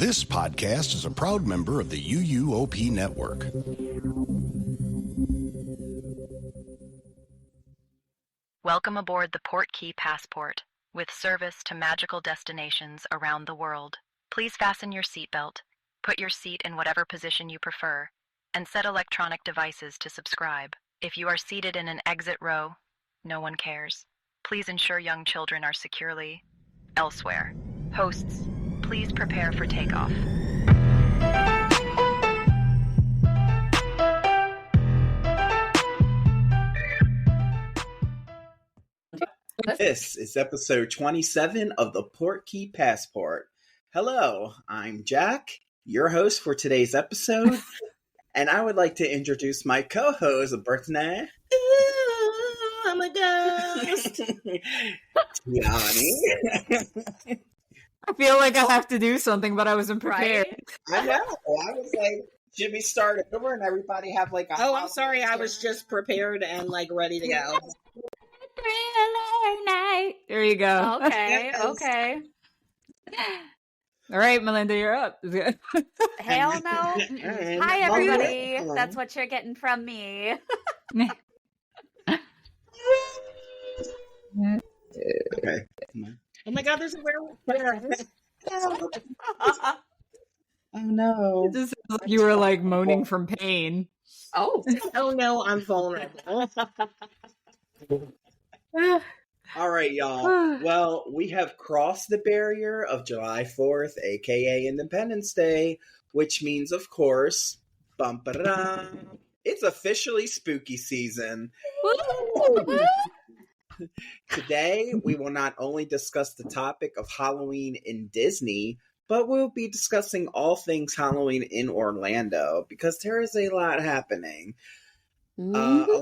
This podcast is a proud member of the UUOP Network. Welcome aboard the Portkey Passport, with service to magical destinations around the world. Please fasten your seatbelt, put your seat in whatever position you prefer, and set electronic devices to subscribe. If you are seated in an exit row, no one cares. Please ensure young children are securely elsewhere. Hosts, please prepare for takeoff. This is episode 27 of the Portkey Passport. Hello, I'm Jack, your host for today's episode, and I would like to introduce my co-host, Brittany. Ooh, I'm a ghost. Tiani. I feel like I have to do something, but I wasn't prepared. Right? I know. I was like, should we start over and everybody have like a... Oh, I'm sorry. I was just prepared and like ready to go. Thriller night. There you go. Okay, Yes. okay. All right, Melinda, you're up. Hell no. And Hi, everybody. Hello. That's what you're getting from me. Okay. Oh my god, there's a werewolf there. Oh no. It just sounds like you were like moaning from pain. Oh. Oh no, I'm vulnerable. All right, y'all. Well, we have crossed the barrier of July 4th, aka Independence Day, which means, of course, it's officially spooky season. Today, we will not only discuss the topic of Halloween in Disney, but we'll be discussing all things Halloween in Orlando, because there is a lot happening. A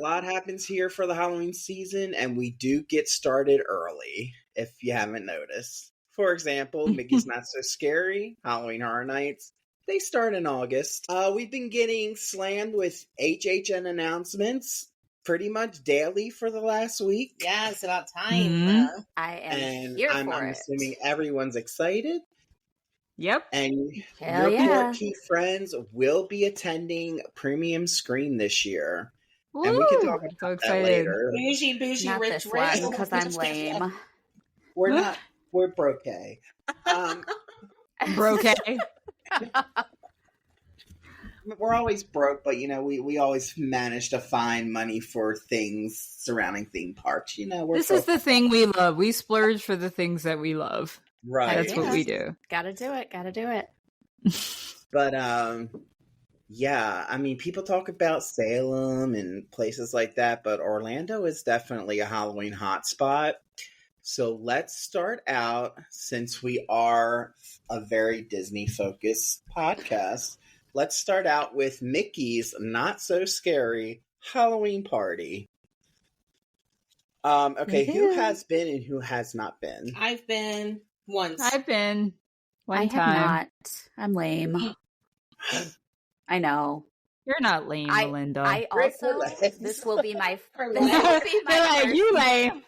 lot happens here for the Halloween season, and we do get started early, if you haven't noticed. For example, Mickey's Not So Scary, Halloween Horror Nights, they start in August. We've been getting slammed with HHN announcements pretty much daily for the last week. Yeah, it's about time. Mhm. I am And here I'm for it. assuming everyone's excited. Yep. And Hell your yeah. Portkey friends will be attending Premium Screen this year. And we can talk So about that excited. later. Bougie, Not rich, this rich. one, because I'm lame. We're broke. Broke. We're always broke, but we always manage to find money for things surrounding theme parks. This is the thing we love. We splurge for the things that we love. right. That's what we do. Gotta do it. But yeah, I mean, people talk about Salem and places like that, but Orlando is definitely a Halloween hotspot. So let's start out, since we are a very Disney-focused podcast. Let's start out with Mickey's Not So Scary Halloween Party. Okay, who has been and who has not been? I've been once. I've been one I time. have not. I'm lame. I know. You're not lame, Melinda. I Great also, relax. this will be my Her this will be They're like, my you lame.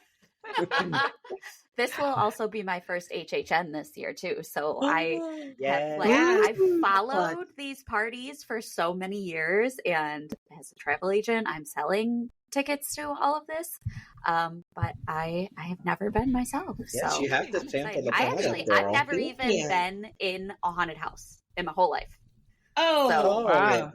this will also be my first HHN this year too. So I Yeah. I've followed these parties for so many years, and as a travel agent, I'm selling tickets to all of this. But I have never been myself. Yes, so you have to I'm sample excited. the product, girl. I've never even Yeah. been in a haunted house in my whole life. Oh, So- Wow.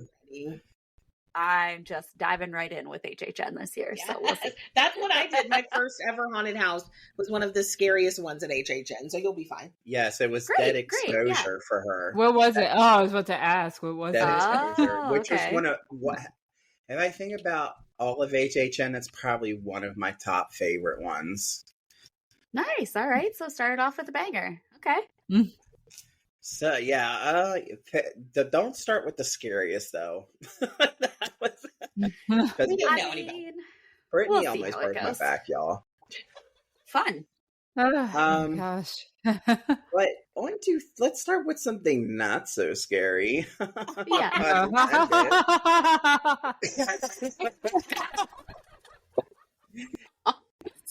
I'm just diving right in with HHN this year. Yes. So we'll see. That's what I did. My first ever haunted house was one of the scariest ones at HHN, so you'll be fine. Yes, it was Great, dead great, exposure for her. What was it? Oh, I was about to ask. What was Dead it? exposure, which okay. was one of what. If I think about all of HHN, it's probably one of my top favorite ones. Nice. All right. So started off with a banger. Okay. So yeah, don't start with the scariest though. That was, We because don't know I any better. mean, Brittany we'll see almost how it broke my goes. back, y'all. fun. Oh, gosh. But let's start with something not so scary. Yeah.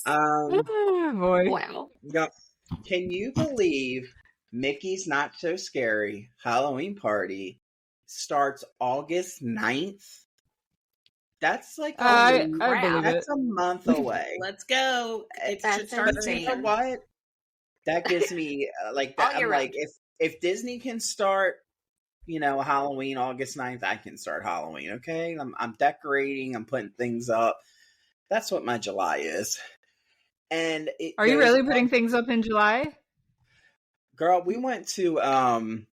Um, Oh, boy. Wow. yeah, can you believe Mickey's Not So Scary Halloween Party starts August 9th. That's like I crap. believe it. that's a month away. Let's go. It That's should start But you know insane. what? That gives me like that. All year I'm like, if Disney can start, Halloween August 9th, I can start Halloween. Okay, I'm decorating. I'm putting things up. That's what my July is. And Are you really putting things up in July? Girl, we went to Home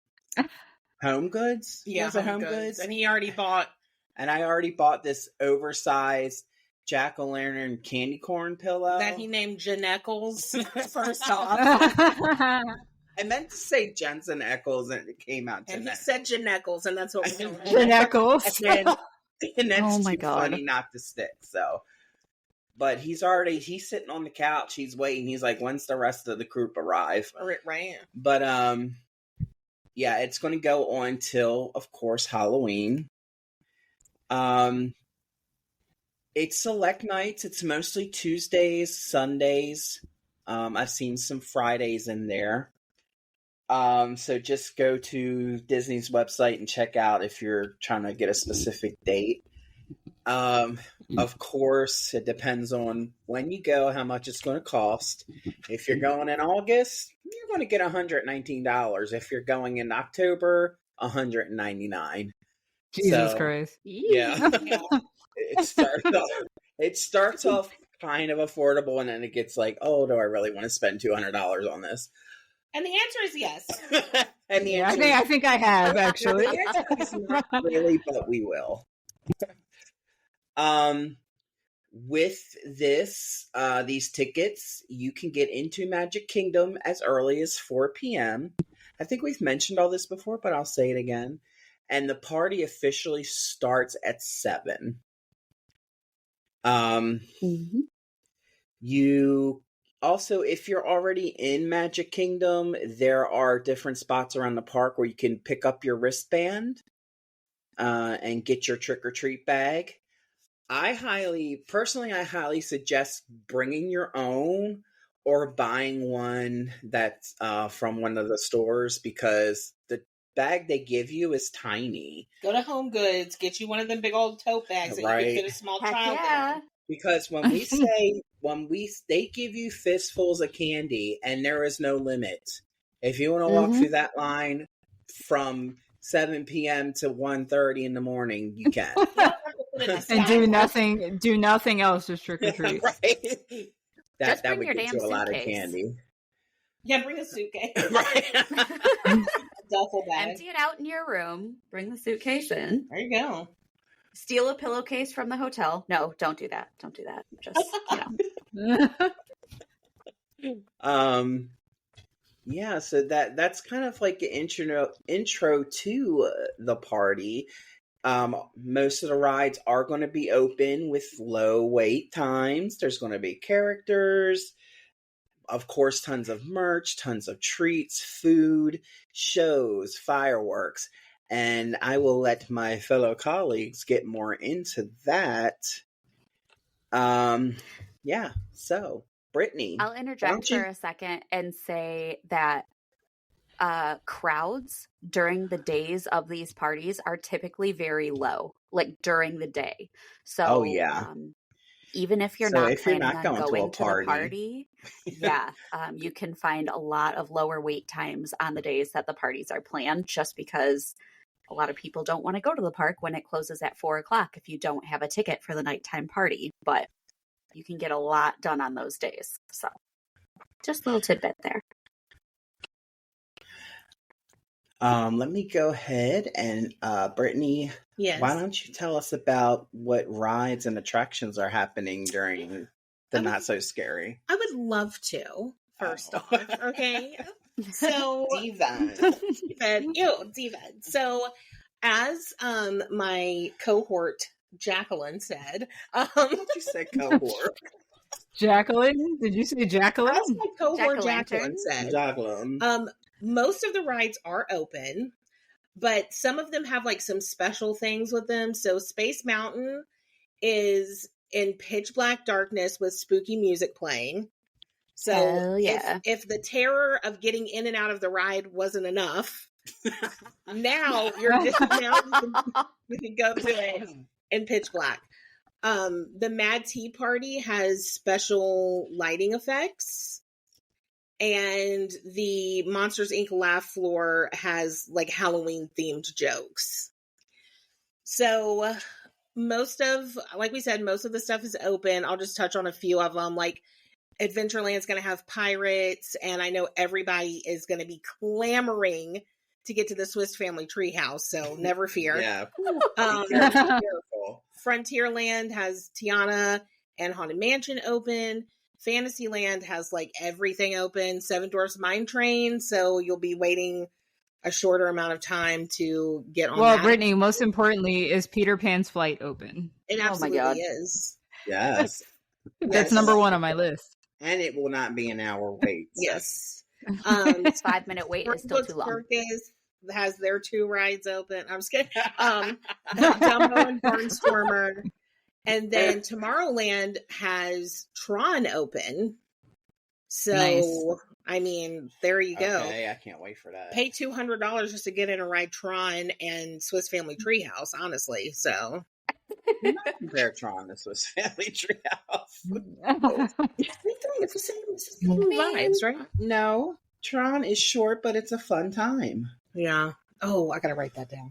Goods. Yeah, Was it Home Goods? And he already bought. And I already bought this oversized jack-o'-lantern candy corn pillow That he named Jen Eccles. First off. I meant to say Jensen Eccles, and it came out And Jen he said Jen Eccles, and that's what we're doing. Jen Eccles. and that's Oh my too God. funny not to stick. So, but he's sitting on the couch. He's waiting. He's like, when's the rest of the group arrive? Right. But yeah, it's going to go on till, of course, Halloween. It's select nights. It's mostly Tuesdays, Sundays. I've seen some Fridays in there. So just go to Disney's website and check out if you're trying to get a specific date. Of course, it depends on when you go, how much it's going to cost. If you're going in August, you're going to get $119. If you're going in October, $199. Jesus So, Christ. Yeah. It starts off kind of affordable, and then it gets like, oh, do I really want to spend $200 on this? And the answer is yes. And the Yeah, answer I think I have actually. the answer is not really, but we will. With these tickets, you can get into Magic Kingdom as early as 4 p.m. I think we've mentioned all this before, but I'll say it again. And the party officially starts at 7. You also, if you're already in Magic Kingdom, there are different spots around the park where you can pick up your wristband and get your trick-or-treat bag. I highly suggest bringing your own or buying one that's from one of the stores, because the bag they give you is tiny. Go to Home Goods, get you one of them big old tote bags that you Right. can fit a small Heck child yeah. in. Because when we say they give you fistfuls of candy, and there is no limit. If you want to walk through that line from 7 p.m. to 1:30 in the morning, you can. And do nothing else, just trick or treat. Right? Just That bring would your get damn you a lot of suitcase. candy. Yeah, bring a suitcase. Right. Duffel bag. Empty it out in your room. Bring the suitcase in. There you go. Steal a pillowcase from the hotel. No, don't do that. Don't do that. Just, Yeah, so that's kind of like an intro to the party. Most of the rides are going to be open with low wait times. There's going to be characters, of course, tons of merch, tons of treats, food, shows, fireworks, and I will let my fellow colleagues get more into that. Yeah, so Brittany, I'll interject for a second and say that crowds during the days of these parties are typically very low, like during the day. So, Oh, yeah. Even if you're So not if you're planning not on going going to to, a the party, yeah, you can find a lot of lower wait times on the days that the parties are planned, just because a lot of people don't want to go to the park when it closes at 4:00 if you don't have a ticket for the nighttime party. But you can get a lot done on those days. So just a little tidbit there. Let me go ahead and Brittany, Yes. why don't you tell us about what rides and attractions are happening during the Not So Scary? I would love to, first Oh. off. Okay. So Diva. Diva. So as my cohort Jacqueline said, You said cohort. Jacqueline? Did you say Jacqueline? as my cohort Jack-o'-lantern? Jacqueline said, Jacqueline. most of the rides are open, but some of them have like some special things with them. So Space Mountain is in pitch black darkness with spooky music playing. So Hell yeah. if the terror of getting in and out of the ride wasn't enough, now you can go to it in pitch black. The Mad Tea Party has special lighting effects, and the Monsters Inc. laugh floor has like Halloween themed jokes. So like we said, most of the stuff is open. I'll just touch on a few of them. Like Adventureland's going to have pirates, and I know everybody is going to be clamoring to get to the Swiss Family Treehouse, so never fear. Yeah. Careful. Frontierland has Tiana and Haunted Mansion open. Fantasyland has like everything open. Seven Dwarfs Mine Train, so you'll be waiting a shorter amount of time to get on. Well, that. Brittany, most importantly, is Peter Pan's flight open? It absolutely is. Yes. That's number one on my list. And it will not be an hour wait. Yes. 5-minute wait is still too long. Circus has their 2 rides open. I'm just kidding. Dumbo and Barnstormer. And then Tomorrowland has Tron open. So, nice. I mean, there you go. Okay, I can't wait for that. Pay $200 just to get in a ride Tron and Swiss Family Treehouse, honestly. So, not compare Tron to Swiss Family Treehouse. It's the same vibes, right? No, Tron is short, but it's a fun time. Yeah. Oh, I gotta write that down.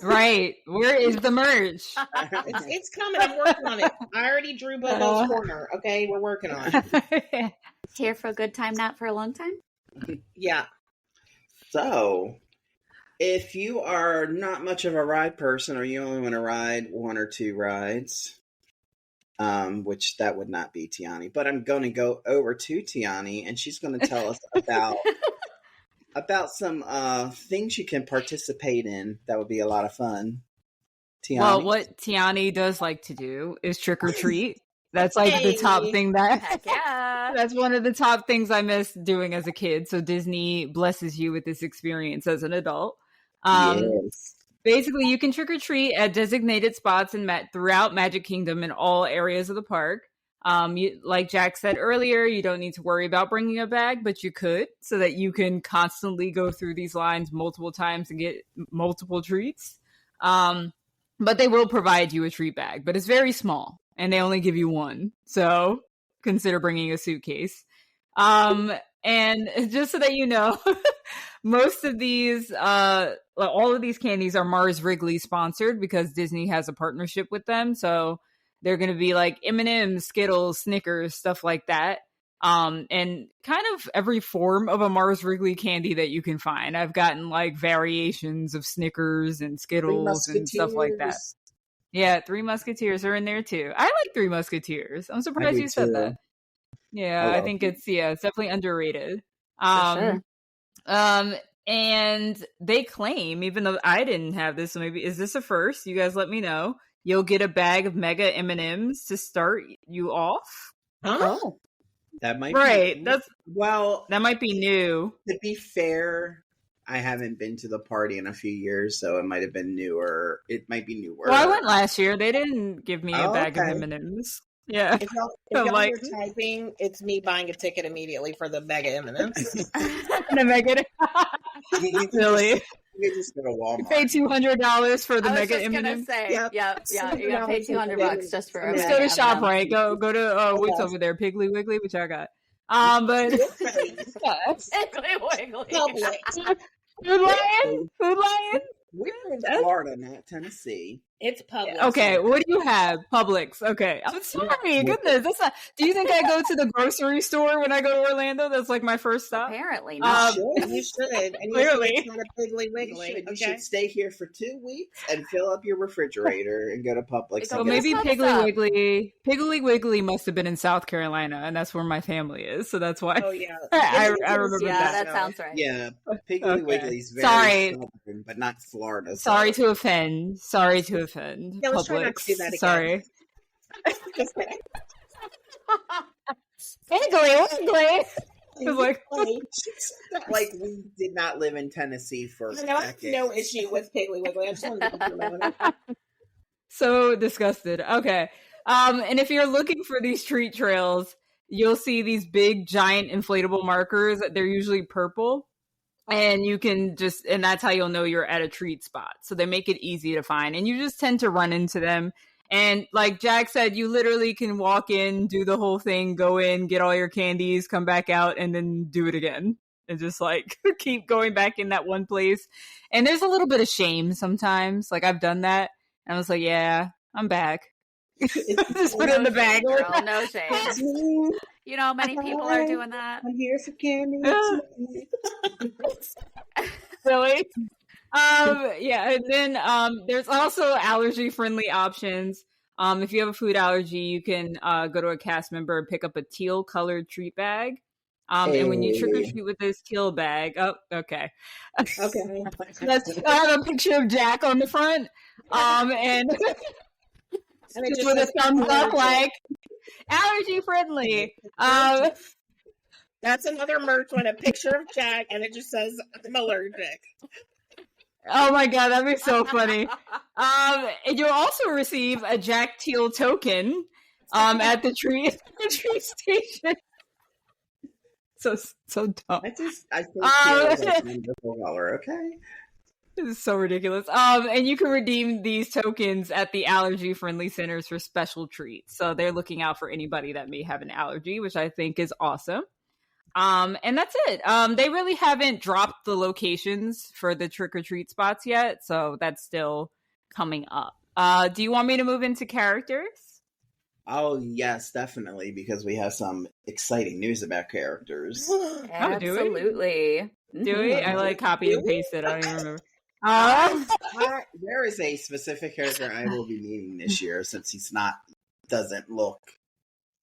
Right. Where is the merch? It's coming. I'm working on it. I already drew Bobo's corner. Okay, we're working on it. Here for a good time, not for a long time. Yeah. So, if you are not much of a ride person, or you only want to ride 1 or 2 rides, which that would not be Tiani, but I'm going to go over to Tiani, and she's going to tell us about some things you can participate in. That would be a lot of fun. Tiani? Well, what Tiani does like to do is trick or treat. That's like the top thing Heck yeah. That's one of the top things I miss doing as a kid. So Disney blesses you with this experience as an adult. Yes. Basically, you can trick or treat at designated spots throughout Magic Kingdom in all areas of the park. Like Jack said earlier, you don't need to worry about bringing a bag, but you could, so that you can constantly go through these lines multiple times and get multiple treats. But they will provide you a treat bag, but it's very small, and they only give you one. So consider bringing a suitcase. And just so that you know, most of these, all of these candies are Mars Wrigley sponsored because Disney has a partnership with them. So they're going to be like M&M's, Skittles, Snickers, stuff like that. And kind of every form of a Mars Wrigley candy that you can find. I've gotten like variations of Snickers and Skittles and stuff like that. Yeah, Three Musketeers are in there too. I like Three Musketeers. I'm surprised you said that. Yeah, I think it's definitely underrated. For sure. And they claim, even though I didn't have this, so maybe is this a first? You guys let me know. You'll get a bag of mega M&Ms to start you off. Huh? Oh. That might be that might be new. To be fair, I haven't been to the party in a few years, so it might have been newer. It might be newer. Well, I went last year. They didn't give me a bag of M&Ms. Yeah. If y'all are typing, it's me buying a ticket immediately for the mega M&Ms. The mega. Really? You just go to Walmart. You pay $200 for the mega M&Ms. I was just gonna say, yeah. You gotta pay $200 just for. Let's go to ShopRite. Go to what's over there, Piggly Wiggly, which I got. But Piggly Wiggly. Food Lion. We're in Florida, not Tennessee. It's Publix. Okay, what do you have? Publix. Okay, I'm sorry. Goodness, that's not. Do you think I go to the grocery store when I go to Orlando? That's like my first stop. Apparently not. You should. And Clearly, it's not a Piggly Wiggly. You should stay here for 2 weeks and fill up your refrigerator and go to Publix. So maybe Piggly Wiggly must have been in South Carolina, and that's where my family is. So that's why. Oh yeah, I remember that. Yeah, that sounds right. Yeah, Piggly Wiggly's very southern, but not Florida. Sorry to offend. Yeah, let's try not to do that again. Sorry. Wiggly. Like we did not live in Tennessee for I have no issue with Piggly Wiggly. I just wanted to know. So disgusted. Okay. And if you're looking for these treat trails, you'll see these big, giant inflatable markers. They're usually purple. And you can and that's how you'll know you're at a treat spot. So they make it easy to find. And you just tend to run into them. And like Jack said, you literally can walk in, do the whole thing, go in, get all your candies, come back out, and then do it again. And just like keep going back in that one place. And there's a little bit of shame sometimes. Like I've done that. And I was like, yeah, I'm back. Just put it in the bag. Girl, no shame. You know, many people are doing that. I'm here for candy. Really? Yeah, and then there's also allergy-friendly options. If you have a food allergy, you can go to a cast member and pick up a teal-colored treat bag. And when you trick or treat with this teal bag, oh, okay. Okay. I have a picture of Jack on the front, and just with a thumbs up, like allergy-friendly. That's another merch one, a picture of Jack, and it just says, I'm allergic. Oh my god, that'd be so funny. And you'll also receive a Jack Teal token at the tree station. So dumb. I think teal is a wonderful color, okay? This is so ridiculous. And you can redeem these tokens at the allergy friendly centers for special treats. So they're looking out for anybody that may have an allergy, which I think is awesome. And that's it. They really haven't dropped the locations for the trick or treat spots yet, so that's still coming up. Do you want me to move into characters? Oh, yes, definitely, because we have some exciting news about characters. Absolutely. Do we? I like copy and paste it. I don't even remember. There is a specific character I will be meeting this year since he's doesn't look.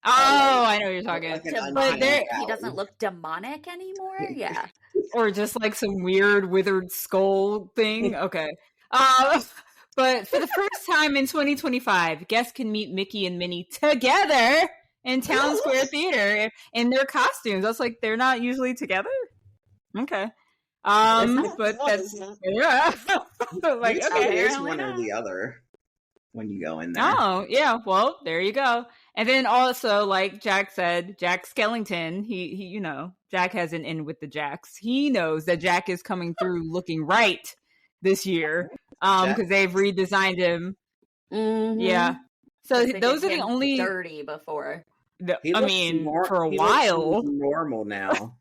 Oh, I know what you're talking. But he doesn't look demonic anymore. Yeah, or just like some weird withered skull thing. Okay. But for the first time in 2025, guests can meet Mickey and Minnie together in Town Square Theater in their costumes. I was like, they're not usually together. Okay. But that's yeah. Like okay, there's one or the other when you go in there. Oh yeah, well there you go. And then also, like Jack said, Jack Skellington, he you know, Jack has an in with the Jacks. He knows that Jack is coming through looking right this year, because they've redesigned him. Mm-hmm. Yeah. So those are the only dirty before. I mean, for a while, normal now.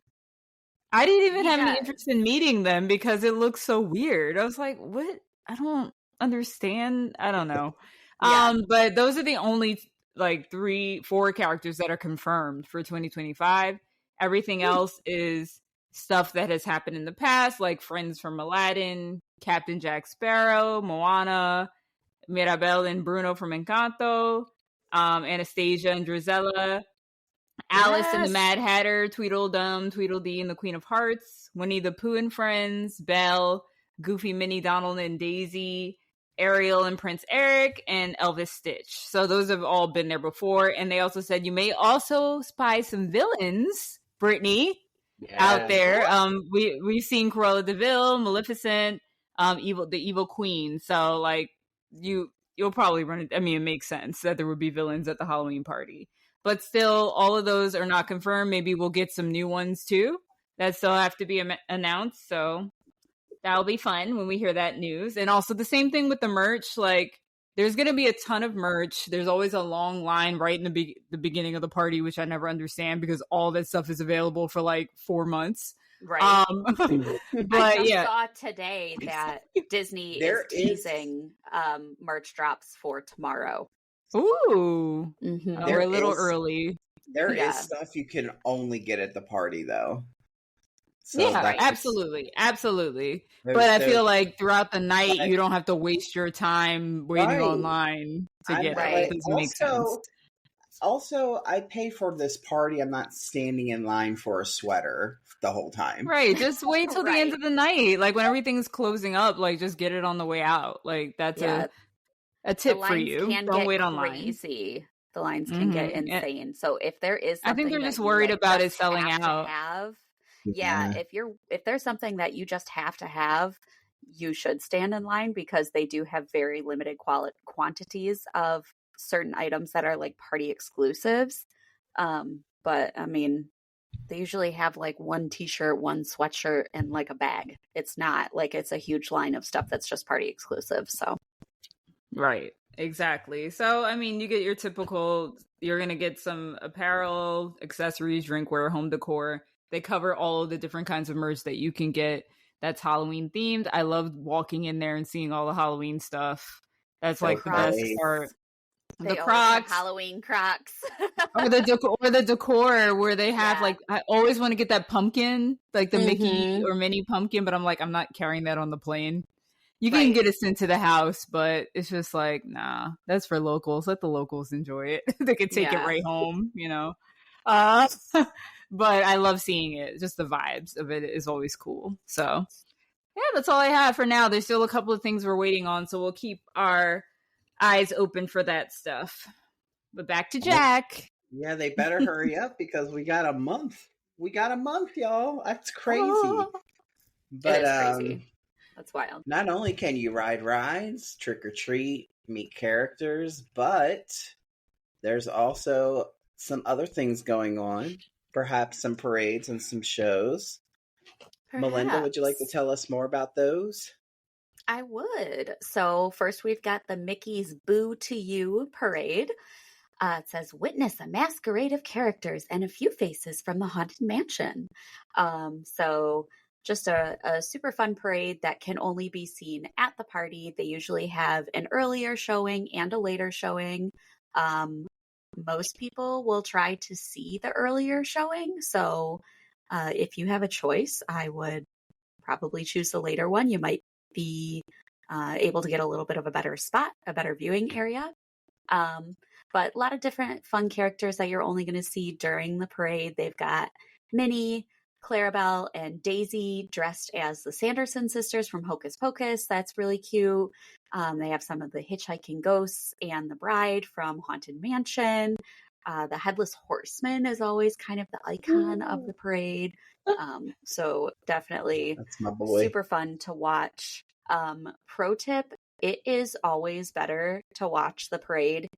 I didn't even have any interest in meeting them because it looks so weird. I was like, what? I don't understand. I don't know. But those are the only like 3-4 characters that are confirmed for 2025. Everything else is stuff that has happened in the past, like friends from Aladdin, Captain Jack Sparrow, Moana, Mirabel and Bruno from Encanto, Anastasia and Drizella, Alice and the Mad Hatter, Tweedledum, Tweedledee and the Queen of Hearts, Winnie the Pooh and Friends, Belle, Goofy, Minnie, Donald and Daisy, Ariel and Prince Eric, and Elvis Stitch. So those have all been there before. And they also said you may also spy some villains, Brittany, out there. We've seen Cruella de Vil, Maleficent, the Evil Queen. So like you'll probably run it. I mean, it makes sense that there would be villains at the Halloween party. But still, all of those are not confirmed. Maybe we'll get some new ones too that still have to be announced. So that'll be fun when we hear that news. And also the same thing with the merch. Like, there's going to be a ton of merch. There's always a long line right in the beginning of the party, which I never understand because all that stuff is available for like 4 months. Right. But I saw today that Disney is teasing merch drops for tomorrow. Ooh. Mm-hmm. We're a little early. There is stuff you can only get at the party, though. So yeah, absolutely. But I feel like throughout the night, you don't have to waste your time waiting online to get it. It doesn't make sense. Also, I pay for this party. I'm not standing in line for a sweater the whole time. Right. Just wait till the end of the night. Like when everything's closing up, like just get it on the way out. Like that's a tip for you. Don't wait online. Crazy. The lines can get insane. So if there is something I think they're just worried about it selling out. If there's something that you just have to have, you should stand in line because they do have very limited quantities of certain items that are like party exclusives. But I mean, they usually have like one t-shirt, one sweatshirt, and like a bag. It's not like it's a huge line of stuff that's just party exclusive. So Right. Exactly. So, I mean, you get your typical, you're going to get some apparel, accessories, drinkware, home decor. They cover all of the different kinds of merch that you can get that's Halloween themed. I love walking in there and seeing all the Halloween stuff. That's like the best part. they The always have Crocs. Halloween Crocs. or the decor where they have like, I always want to get that pumpkin, like the Mickey or Minnie pumpkin, but I'm like, I'm not carrying that on the plane. You can get us into the house, but it's just like, nah, that's for locals. Let the locals enjoy it. They can take it right home, you know. But I love seeing it. Just the vibes of it is always cool. So, yeah, that's all I have for now. There's still a couple of things we're waiting on, so we'll keep our eyes open for that stuff. But back to Jack. Yeah, they better hurry up because we got a month. We got a month, y'all. That's crazy. But it is crazy. That's wild. Not only can you ride rides, trick or treat, meet characters, but there's also some other things going on. Perhaps some parades and some shows. Melinda, would you like to tell us more about those? I would. So first we've got the Mickey's Boo to You parade. It says, witness a masquerade of characters and a few faces from the Haunted Mansion. So just a super fun parade that can only be seen at the party. They usually have an earlier showing and a later showing. Most people will try to see the earlier showing. So if you have a choice, I would probably choose the later one. You might be able to get a little bit of a better spot, a better viewing area. But a lot of different fun characters that you're only going to see during the parade. They've got Minnie, Clarabelle, and Daisy dressed as the Sanderson sisters from Hocus Pocus. That's really cute. They have some of the hitchhiking ghosts and the bride from Haunted Mansion. The Headless Horseman is always kind of the icon of the parade. So definitely That's my boy. Super fun to watch. Pro tip, it is always better to watch the parade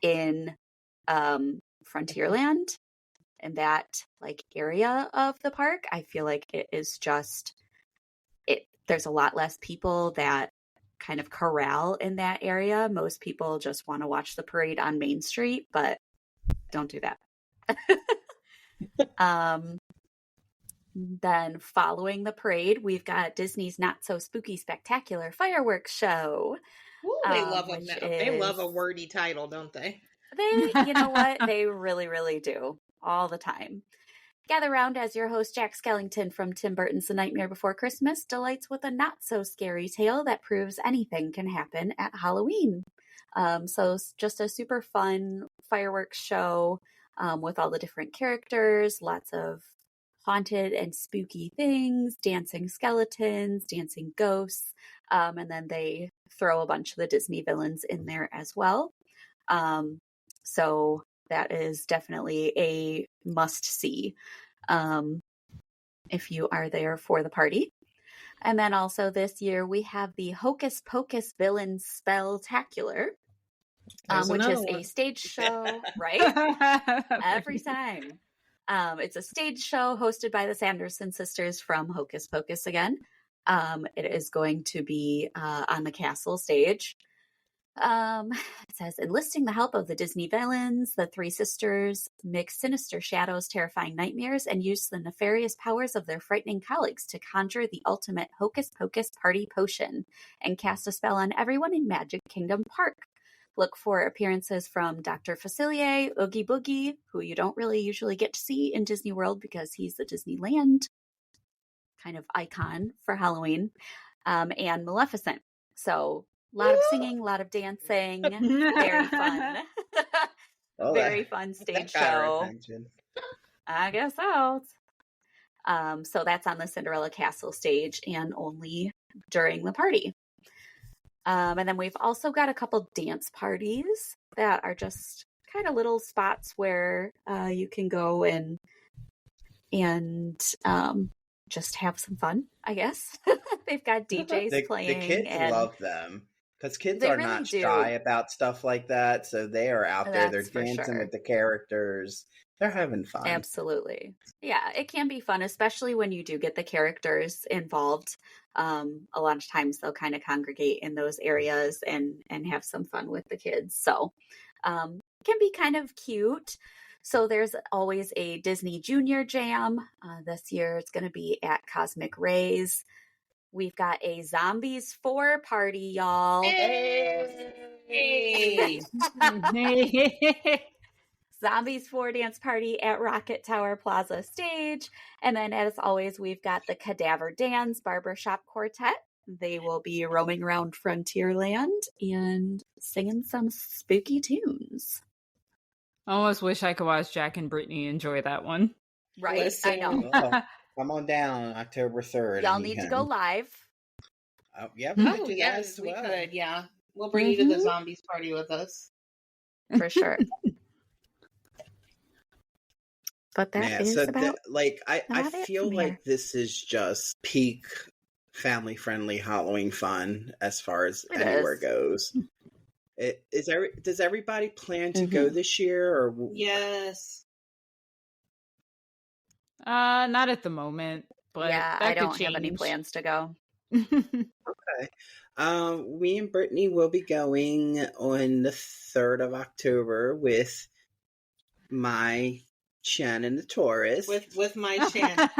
in Frontierland. In that like area of the park. I feel like it is just there's a lot less people that kind of corral in that area. Most people just want to watch the parade on Main Street, but don't do that. Then following the parade, we've got Disney's Not So Spooky Spectacular Fireworks Show. Ooh, they love them. They love a wordy title, don't they? You know what? They really, really do. All the time. Gather round as your host, Jack Skellington from Tim Burton's The Nightmare Before Christmas, delights with a not-so-scary tale that proves anything can happen at Halloween. So just a super fun fireworks show with all the different characters, lots of haunted and spooky things, dancing skeletons, dancing ghosts, and then they throw a bunch of the Disney villains in there as well. So that is definitely a must-see if you are there for the party. And then also this year we have the Hocus Pocus Villain Spelltacular, which is a stage show, right? Every time. It's a stage show hosted by the Sanderson sisters from Hocus Pocus again. It is going to be on the castle stage. It says, enlisting the help of the Disney villains, the three sisters mix sinister shadows, terrifying nightmares, and use the nefarious powers of their frightening colleagues to conjure the ultimate Hocus Pocus party potion and cast a spell on everyone in Magic Kingdom Park. Look for appearances from Dr. Facilier, Oogie Boogie, who you don't really usually get to see in Disney World because he's the Disneyland kind of icon for Halloween, and Maleficent. So a lot of singing, a lot of dancing, very fun. Very fun stage show. I guess so. So that's on the Cinderella Castle stage and only during the party. And then we've also got a couple dance parties that are just kind of little spots where you can go and just have some fun, I guess. They've got DJs playing. The kids love them. Because kids are really not shy about stuff like that. So they are out there. They're dancing with the characters. They're having fun. Absolutely. Yeah, it can be fun, especially when you do get the characters involved. A lot of times they'll kind of congregate in those areas and have some fun with the kids. So it can be kind of cute. So there's always a Disney Junior Jam. This year it's going to be at Cosmic Rays. We've got a Zombies 4 party, y'all. Hey! Zombies 4 dance party at Rocket Tower Plaza stage. And then, as always, we've got the Cadaver Dance Barbershop Quartet. They will be roaming around Frontierland and singing some spooky tunes. I almost wish I could watch Jack and Brittany enjoy that one. Right? Listen. I know. Well, come on down October 3rd. Y'all and you need to can- go live. Yeah, we could Oh, do that yes, as we well. could. Yeah, we'll bring you to the zombies party with us. For sure. But that Man, is so about I about it feel from like here. this is just peak family friendly Halloween fun as far as It anywhere is. goes. Does everybody plan to go this year or Yes. Not at the moment, but yeah, that I could don't have any change. plans to go. Okay. Me and Brittany will be going on the 3rd of October with my Chen and the Taurus. With my chance.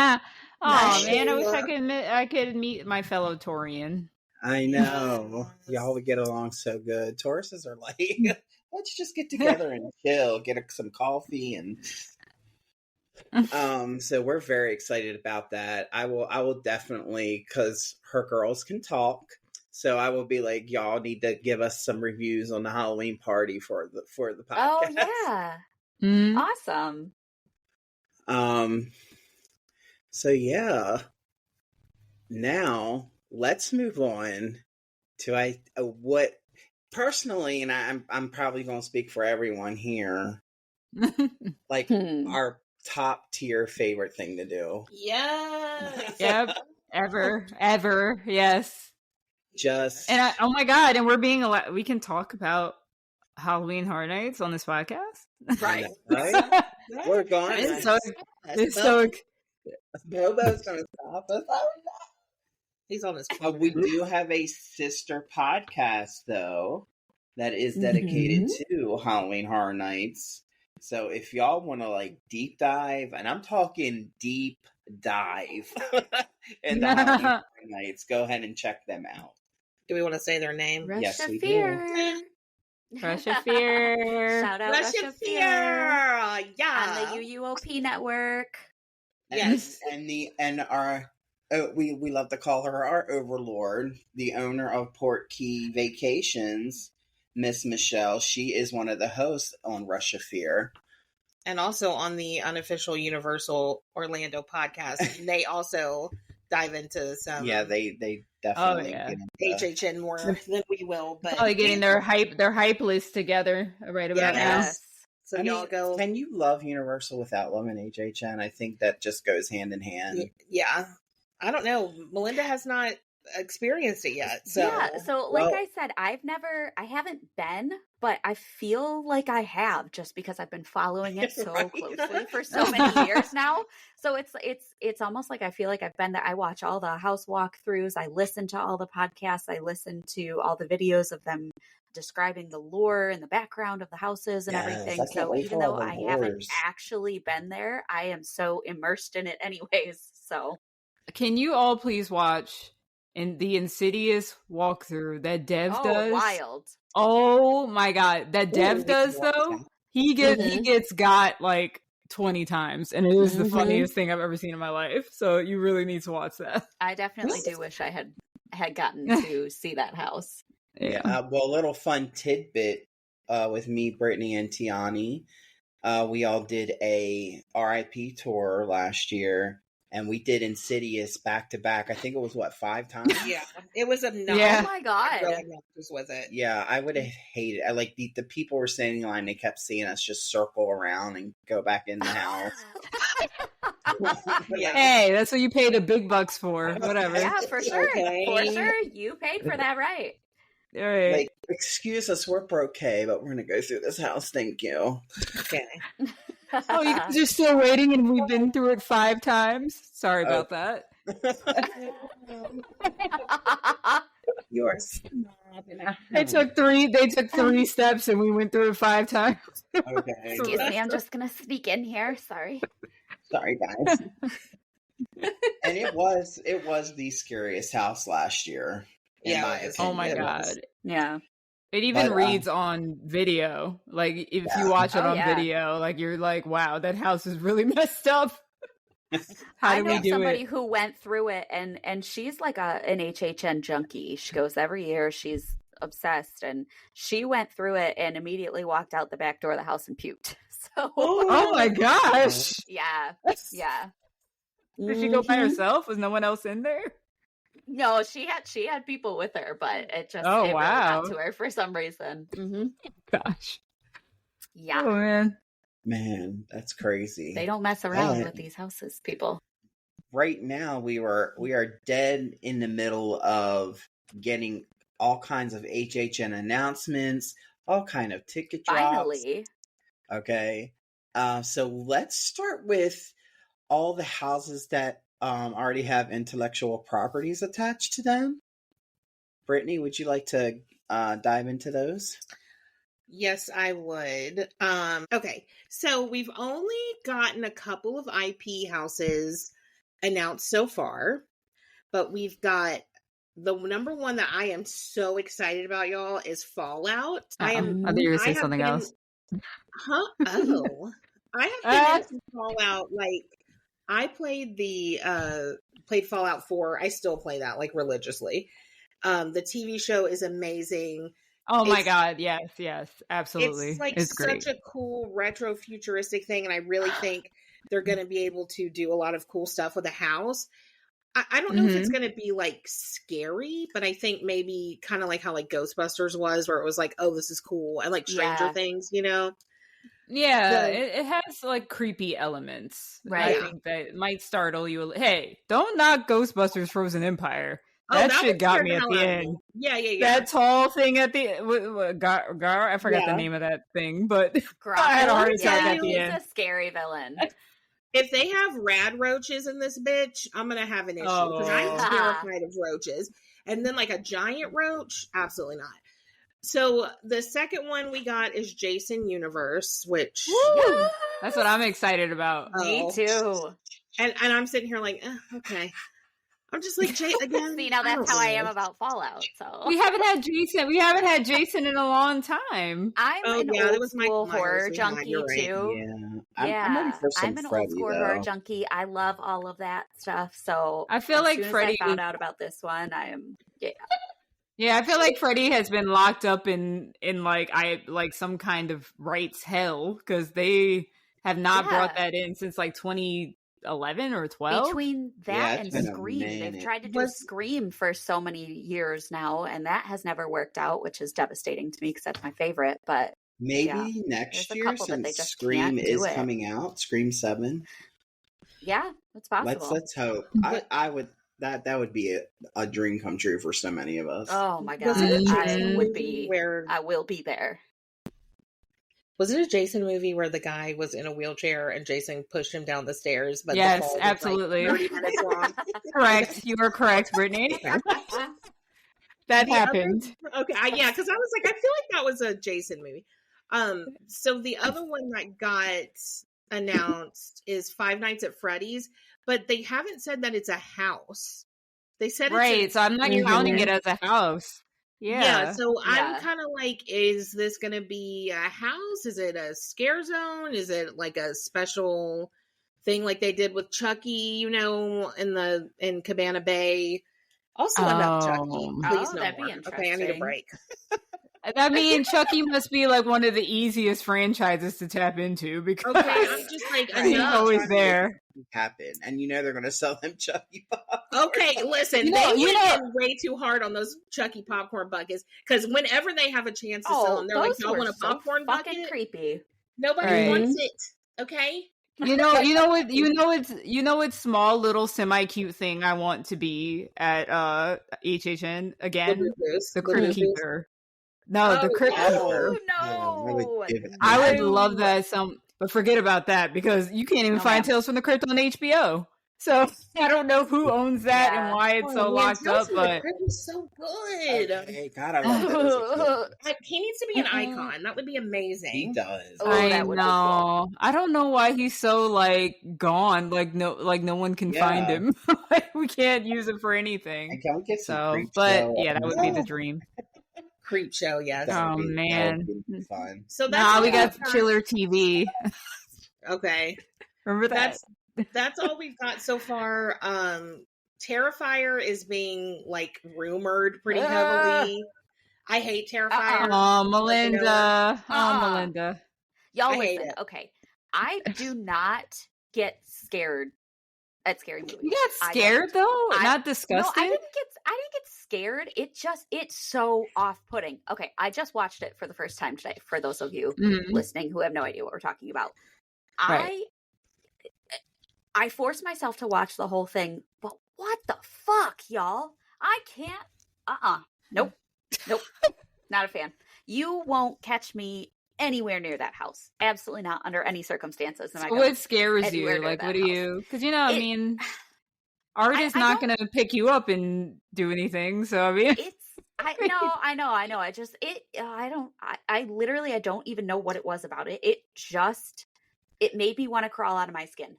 Oh Nice. man, I wish I could meet my fellow Taurian. I know. Yes. Y'all would get along so good. Tauruses are like, let's just get together and chill, get some coffee and so we're very excited about that. I will definitely, because her girls can talk. So I will be like, y'all need to give us some reviews on the Halloween party for the podcast. Oh yeah, Mhm. awesome. So yeah. Now let's move on to what personally, and I'm probably going to speak for everyone here, like our top tier favorite thing to do. Yes. Yep. Ever. Yes. Just And oh my God. And we're being allowed, we can talk about Halloween Horror Nights on this podcast. Right. right? We're going. It's so Bobo's going to stop us. He's on his We do have a sister podcast, though, that is dedicated to Halloween Horror Nights. So if y'all want to like deep dive, and I'm talking deep dive in the Halloween Horror Nights, go ahead and check them out. Do we want to say their name? Rush Yes, of we do. Fear. Rush of Fear. Shout out Rush of Fear. Yeah. on the UUOP network. Yes. We love to call her our overlord, the owner of Port Key Vacations, Miss Michelle. She is one of the hosts on Rush of Fear. And also on the unofficial Universal Orlando podcast. They also dive into some Yeah, they definitely yeah. get into HHN more than we will. But Probably getting their hype list together right about Yes. So I y'all mean, go. can you love Universal without loving HHN? I think that just goes hand in hand. Yeah. I don't know. Melinda has not experienced it yet. So Yeah, so like Well- I said, I haven't been, but I feel like I have just because I've been following it so Right. closely for so many years now. So it's almost like I feel like I've been there. I watch all the house walkthroughs, I listen to all the podcasts, I listen to all the videos of them describing the lore and the background of the houses and Yes, everything. I can't So wait even for all though the I haven't lures. actually been there, I am so immersed in it anyways. So Can you all please watch the Insidious walkthrough that Dev does? wild. Oh my God, that Dev Ooh, does though. He gets got like 20 times, and it is the funniest thing I've ever seen in my life. So you really need to watch that. I definitely do wish I had gotten to see that house. Yeah. Well, a little fun tidbit with me, Brittany, and Tiani. We all did a RIP tour last year, and we did Insidious back to back. I think it was 5 times. yeah, it was obnoxious. Yeah. Oh my god. Really obnoxious with it. Yeah, I would have hated it. Like the people were standing in line, they kept seeing us just circle around and go back in the house. Yeah. Hey, that's what you pay the big bucks for. Whatever. Yeah, for sure. Okay. For sure. You paid for that, right? All right. Like, excuse us, we're okay, but we're gonna go through this house. Thank you. Okay. Oh, you guys are still waiting, and we've been through it 5 times. Sorry about that. Yours. They took 3 steps, and we went through it 5 times. Okay. Excuse me, I'm just gonna sneak in here. Sorry. Sorry, guys. And it was the scariest house last year. In my opinion. Oh my god. Yeah. It even But, reads on video. Like, if you watch it on yeah. video, like, you're like, wow, that house is really messed up. How I do we know do somebody it? who went through it, and she's like an HHN junkie. She goes every year. She's obsessed, and she went through it and immediately walked out the back door of the house and puked. So, Oh my gosh. yeah. Did she go by herself? Was no one else in there? No, she had people with her, but it just Oh, it wow. really got to her for some reason. Gosh. Yeah, Oh man. Man, that's crazy. they don't mess around Yeah. with these houses, people. Right now we are dead in the middle of getting all kinds of HHN announcements, all kind of ticket drops. Finally, Okay. So let's start with all the houses that already have intellectual properties attached to them. Brittany, would you like to dive into those? Yes, I would. Okay, so we've only gotten a couple of IP houses announced so far, but we've got the number one that I am so excited about, y'all, is Fallout. I thought you were going to say something else. Huh? Oh, I have been into Fallout. Like, I played played Fallout 4. I still play that like religiously. The TV show is amazing. Oh my god, yes, absolutely. It's like great. such a cool retro futuristic thing, and I really think they're going to be able to do a lot of cool stuff with the house. I don't know if it's going to be like scary, but I think maybe kind of like how like Ghostbusters was, where it was like, oh, this is cool, and like Stranger Things, you know. Yeah, it has like creepy elements. Right. I think that might startle you. Hey, don't knock Ghostbusters Frozen Empire. That that shit would got scare me the at hell the out of end. me. Yeah. That tall thing at the Gar, I forgot the name of that thing, but I had a heart attack at the he's end. a scary villain. If they have rad roaches in this bitch, I'm gonna have an issue because I'm terrified of roaches. And then like a giant roach, absolutely not. So the second one we got is Jason Universe, which That's what I'm excited about. Me too. And I'm sitting here like, okay. I'm just like, Jay, again. See, now that's how I am about Fallout. So We haven't had Jason. We haven't had Jason in a long time. I'm an that old was school Michael horror Myers, junkie you're right. too. I'm ready for some I'm an Freddy, old school though. horror junkie. I love all of that stuff. So I feel as like soon as Freddy I found out about this one, I am Yeah, I feel like Freddy has been locked up in like some kind of rights hell because they have not brought that in since like 2011 or 12. Between that it's and been a Scream, they've minute. tried to do Scream for so many years now, and that has never worked out, which is devastating to me because that's my favorite. But Maybe next there's a year, couple that they since just Scream can't do is it. coming out, Scream 7. yeah, it's possible. Let's hope. I would that would be a dream come true for so many of us. Oh my Was god, it a I Jason would movie be. I will be there. Was it a Jason movie where the guy was in a wheelchair and Jason pushed him down the stairs? But Yes, the fall was, absolutely. Like 30 minutes long. Correct. You are correct, Brittany. That happened. Okay, yeah, because I was like, I feel like that was a Jason movie. So the other one that got announced is Five Nights at Freddy's, but they haven't said that it's a house. They said Right, so I'm not counting it as a house. Yeah. So I'm Yeah. kind of like, is this going to be a house? Is it a scare zone? Is it like a special thing like they did with Chucky, you know, in Cabana Bay? Also, enough Chucky. Please, no that'd be more. Okay, I need a interesting. break. I mean, Chucky must be like one of the easiest franchises to tap into because Okay, I'm just like, he's enough. always there. Happen, and they're going to sell them Chucky Pop. Okay, listen, they went in way too hard on those Chucky popcorn buckets because whenever they have a chance to sell them, they're like, those "Y'all were want a so popcorn fucking bucket?" creepy. Nobody Right. wants it. Okay. What small little semi cute thing I want to be at HHN again? The Crypt Keeper. No, the Crypt Keeper. Oh no! I would love that. But forget about that because you can't even No, find ma'am. Tales from the Crypt on HBO. So I don't know who owns that and why it's so locked up, but Crypt was so good. Okay, God, I love that as a kid. He needs to be an icon. That would be amazing. He does. Oh, I that would be cool. know. I don't know why he's so like gone. Like no one can find Yeah. him. Like we can't use it for And anything. can we get some So, Creep but Show? yeah, that would be the dream. Creep show, yes. Oh, man. That would be fun. So that's Nah, all we got we've Chiller TV. Okay. Remember that? That's all we've got so far. Terrifier is being like rumored pretty heavily. I hate Terrifier. Oh, Melinda. Uh-uh. Oh, Melinda. Y'all I hate listen. it. Okay. I do not get scared at scary movies. You got scared though? Not disgusted? No, I didn't get scared. It's so off-putting. Okay, I just watched it for the first time today for those of you listening who have no idea what we're talking about. Right. I forced myself to watch the whole thing, but what the fuck, y'all? I can't. Nope. Not a fan. You won't catch me anywhere near that house. Absolutely not under any circumstances. So what scares anywhere you? near Like, that what do house. you? Because I mean, art is I not don't- going to pick you up and do anything. So I mean, I know. I just I literally don't even know what it was about it. It made me want to crawl out of my skin.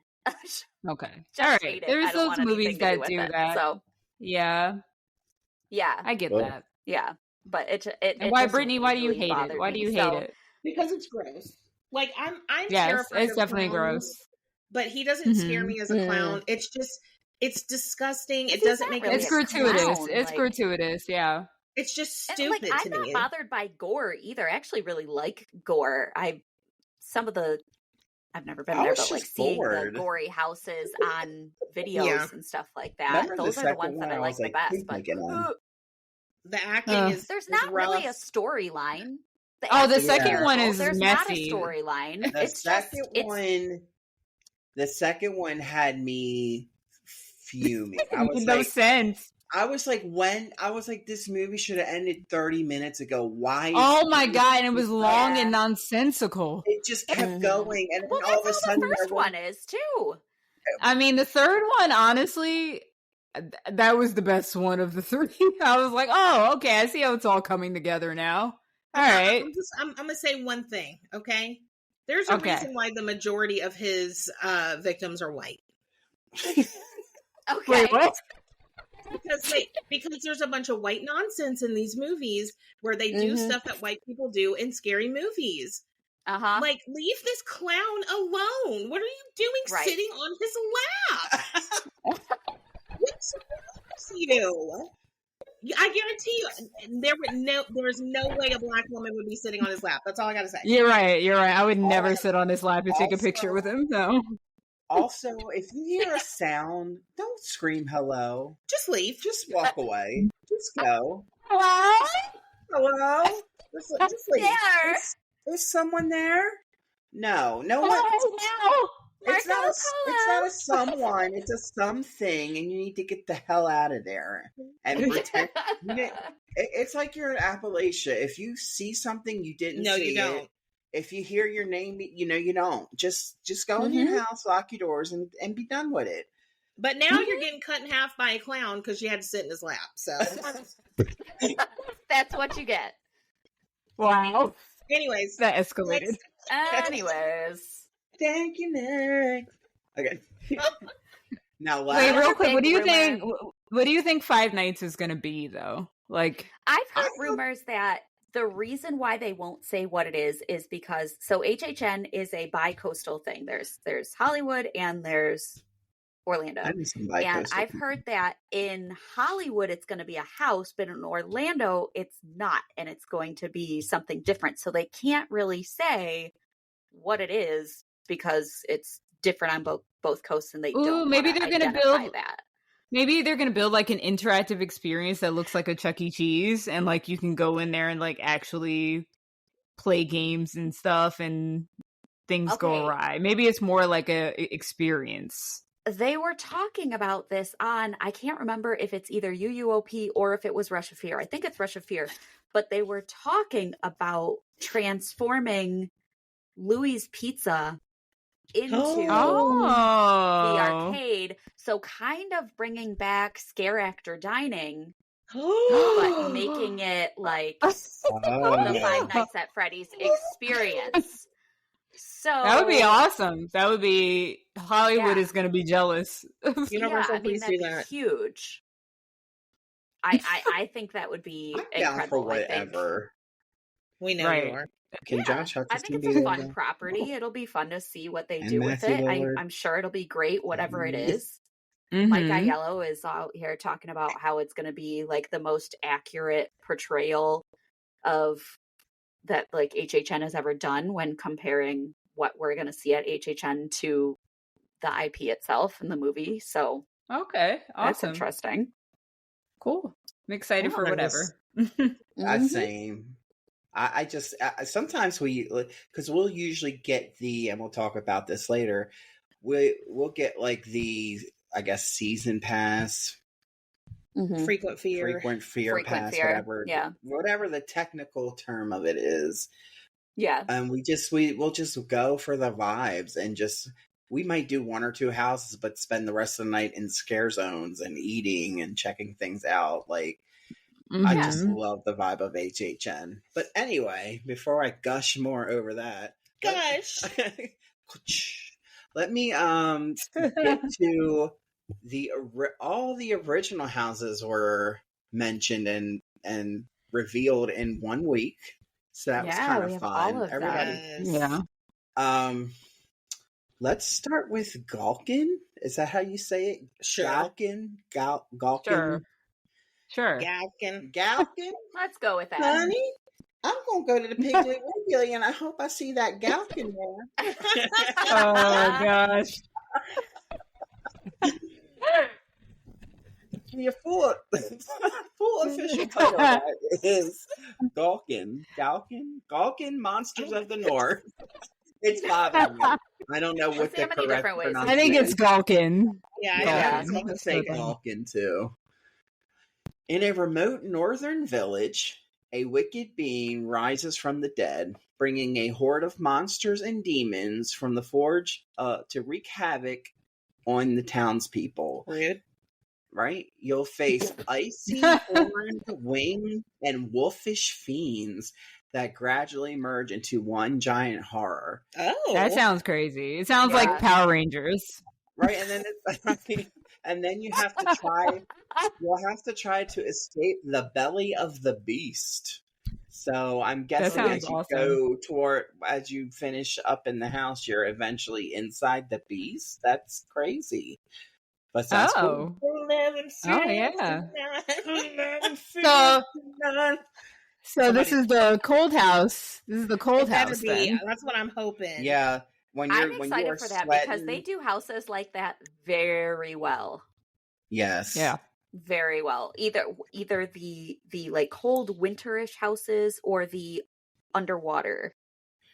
okay, Just all right. hate it. There's I don't those want movies anything to that with do it. that. So Yeah, yeah, I get Well, that. yeah. But it And why, just Brittany? Why do you really hate it? bothered Why do me. you hate So, it? Because it's gross. Like I'm Yes, terrified it's of definitely clowns, gross. but he doesn't scare Mhm. me as a clown. It's just disgusting. It He's doesn't not make really any It's a sense. gratuitous. clown, It's like- gratuitous. Yeah. It's just And, stupid I'm to not me. bothered by gore either. I actually really like gore. I've never been I there, was but like just seeing bored. the gory houses on videos Yeah. and stuff like that. Remember Those the are the second ones that one? I I like was the like, best. please But make it on. The acting is there's is not really a rough. storyline. The acting is second terrible. one is there's messy. not a storyline. The It's second just the second one had me fuming. I was Made no like, sense. this movie should have ended 30 minutes ago. Why? Oh my god! And it was long Yeah. and nonsensical. It just kept going, and then well, all of a that's how sudden, the first there was- one is too. I mean, the third one, honestly, that was the best one of the three. I was like, oh, okay, I see how it's all coming together now. All right. I'm gonna say one thing, okay? There's a Okay. reason why the majority of his victims are white. Okay. Wait, what? Because there's a bunch of white nonsense in these movies where they do Mhm. stuff that white people do in scary movies. Uh-huh. Like, leave this clown alone. What are you doing Right. sitting on his lap? What's wrong with you? I guarantee you, there's no way a black woman would be sitting on his lap. That's all I gotta say. You're right. I would never Also- sit on his lap and take a picture with him. No. Also, if you hear a sound, don't scream hello. Just leave. Just walk away. Just go. Hello? Hello? Just leave. There. Is someone there? No one. No. It's not Marco, a someone. It's a something, and you need to get the hell out of there and pretend. It's like you're in Appalachia. If you see something you didn't No, see you don't. it, if you hear your name, you don't. Just go in your house, lock your doors, and be done with it. But now you're getting cut in half by a clown because you had to sit in his lap. So, That's what you get. Wow. anyways, That escalated. Anyways. Thank you, Nick. Okay. Now, Wait, last, real quick. What do you rumor. think? What do you think Five Nights is going to be, though? Like, I've heard rumors that the reason why they won't say what it is because HHN is a bi-coastal thing. There's Hollywood and there's Orlando. And I've heard that in Hollywood it's going to be a house, but in Orlando it's not, and it's going to be something different. So they can't really say what it is because it's different on both coasts, and they don't. maybe wanna they're going to identify build that. Maybe they're going to build like an interactive experience that looks like a Chuck E. Cheese, and like you can go in there and like actually play games and stuff, and things go Okay. awry. Maybe it's more like a experience. They were talking about this on, I can't remember if it's either UUOP or if it was Rush of Fear. I think it's Rush of Fear. But they were talking about transforming Louis' Pizza into the Oh. arcade. So kind of bringing back scare actor dining, but making it like the Five Nights at Freddy's experience. So That would be awesome. That would be Hollywood Yeah. is going to be jealous. Universal, I mean, please do that'd that. be huge. I think that would be I'm down for incredible. I think. whatever. We know Right. you are. Can Yeah, Josh I Hutcherson think be it's a there? fun property. It'll be fun to see what they And do with Matthew it. Lillard. I'm sure it'll be great, whatever it Mhm. is. Mike Mhm. Aiello is out here talking about how it's going to be like the most accurate portrayal of that like HHN has ever done when comparing what we're going to see at HHN to the IP itself in the movie. So Okay. that's Awesome. interesting. Cool. I'm excited I for wanna whatever. Mhm. Same. I just sometimes because we'll usually get and we'll talk about this later. We'll get like the, I guess, season pass, Mhm. Frequent fear. frequent fear Frequent pass, fear, whatever, yeah. whatever the technical term of it is. Yeah. And we'll just go for the vibes and we might do one or two houses, but spend the rest of the night in scare zones and eating and checking things out. Like, I just Mhm. love the vibe of HHN. But anyway, before I gush more over that, Gosh. let me get to all the original houses were mentioned and revealed in 1 week. So that was Yeah, kind we of have fun. all of Everybody, Yes. Yeah. let's start with Galkin. Is that how you say it? Sure. Galkin? Galkin? Sure. Sure. Galkin. Galkin? Let's go with that. Honey, I'm going to go to the Piggly Wiggly and I hope I see that Galkin there. Oh gosh. Your full official title of that is Galkin. Monsters of the North. It's bothering me. I don't know what Say the how many correct different ways. I think it's Galkin. Yeah, Yeah. I'm going to say Galkin too. In a remote northern village, a wicked being rises from the dead, bringing a horde of monsters and demons from the forge to wreak havoc on the townspeople. Rude. Right? You'll face icy, horned, winged, and wolfish fiends that gradually merge into one giant horror. Oh. That sounds crazy. It sounds Yeah. like Power Rangers. Right? And then you'll have to try to escape the belly of the beast. So I'm guessing sounds as you awesome. as you finish up in the house, you're eventually inside the beast. That's crazy. But sounds cool. Oh yeah. So, So this is the cold house. This is the cold house then. That's what I'm hoping. yeah, I'm excited for that because they do houses like that very well. Yes. Yeah. Very well. Either the like cold winterish houses or the underwater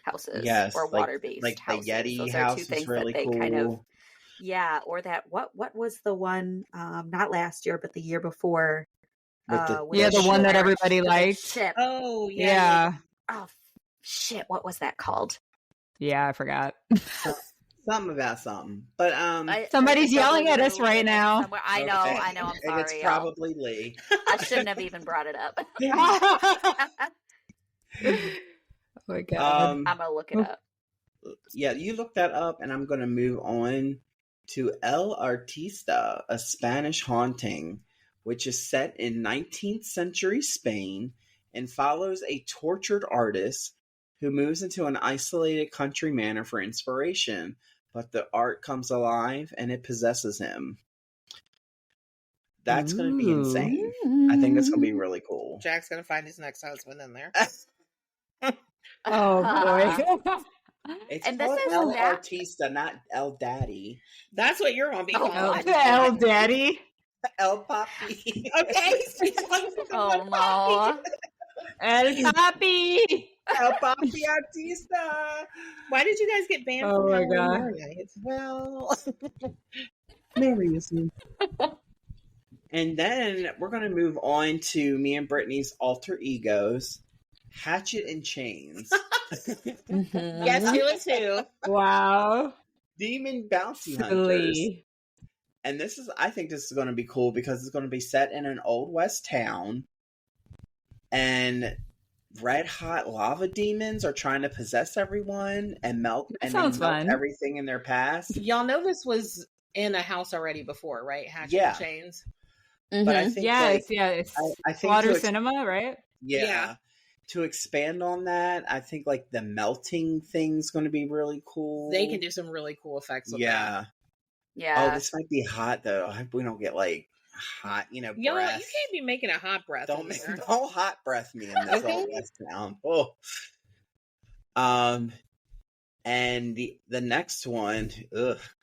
houses. Yes, Or like- water based like the houses. Yeti Those house are two is things really that they cool. kind of or that what was the one not last year but the year before With the- with Yeah, the one that ship, everybody the big liked. ship. Oh, yeah. Yeah. Oh shit, what was that called? Yeah, I forgot. Something about something. But Somebody's I- yelling at us W right in it now. somewhere. I know, okay. I'm And sorry. it's y'all. probably Lee. I shouldn't have even brought it up. Oh my god. I'm gonna look it up. Yeah, you look that up, and I'm going to move on to El Artista, a Spanish haunting, which is set in 19th century Spain and follows a tortured artist who moves into an isolated country manor for inspiration, but the art comes alive and it possesses him. That's going to be insane. I think it's going to be really cool. Jack's going to find his next husband in there. Oh boy. It's And this called is El that- Artista, not El Daddy. That's what you're going to be Oh, called. El Daddy. El Papi. Okay. Oh no. El Papi. El Papi Artista. Why did you guys get banned Oh from my Halloween God. Horror Nights? Well, Mary is me. And then we're going to move on to me and Brittany's alter egos, Hatchet and Chains. Mhm. yes, 2 and 2. Wow. demon bounty hunters. Silly. And I think this is going to be cool because it's going to be set in an old west town. And red hot lava demons are trying to possess everyone and melt Sounds fun. everything in their past. Y'all know this was in a house already before, right? Hatchet Yeah. Chains. But I think It's I think Water Cinema, right? Yeah. To expand on that, I think like the melting thing's going to be really cool. They can do some really cool effects with that. Yeah. Yeah. Oh, this might be hot though. I hope we don't get like hot, Yo, breath. you can't be making a hot breath. Don't in there. don't hot breath me in this Okay. old west town. Oh. And the next one,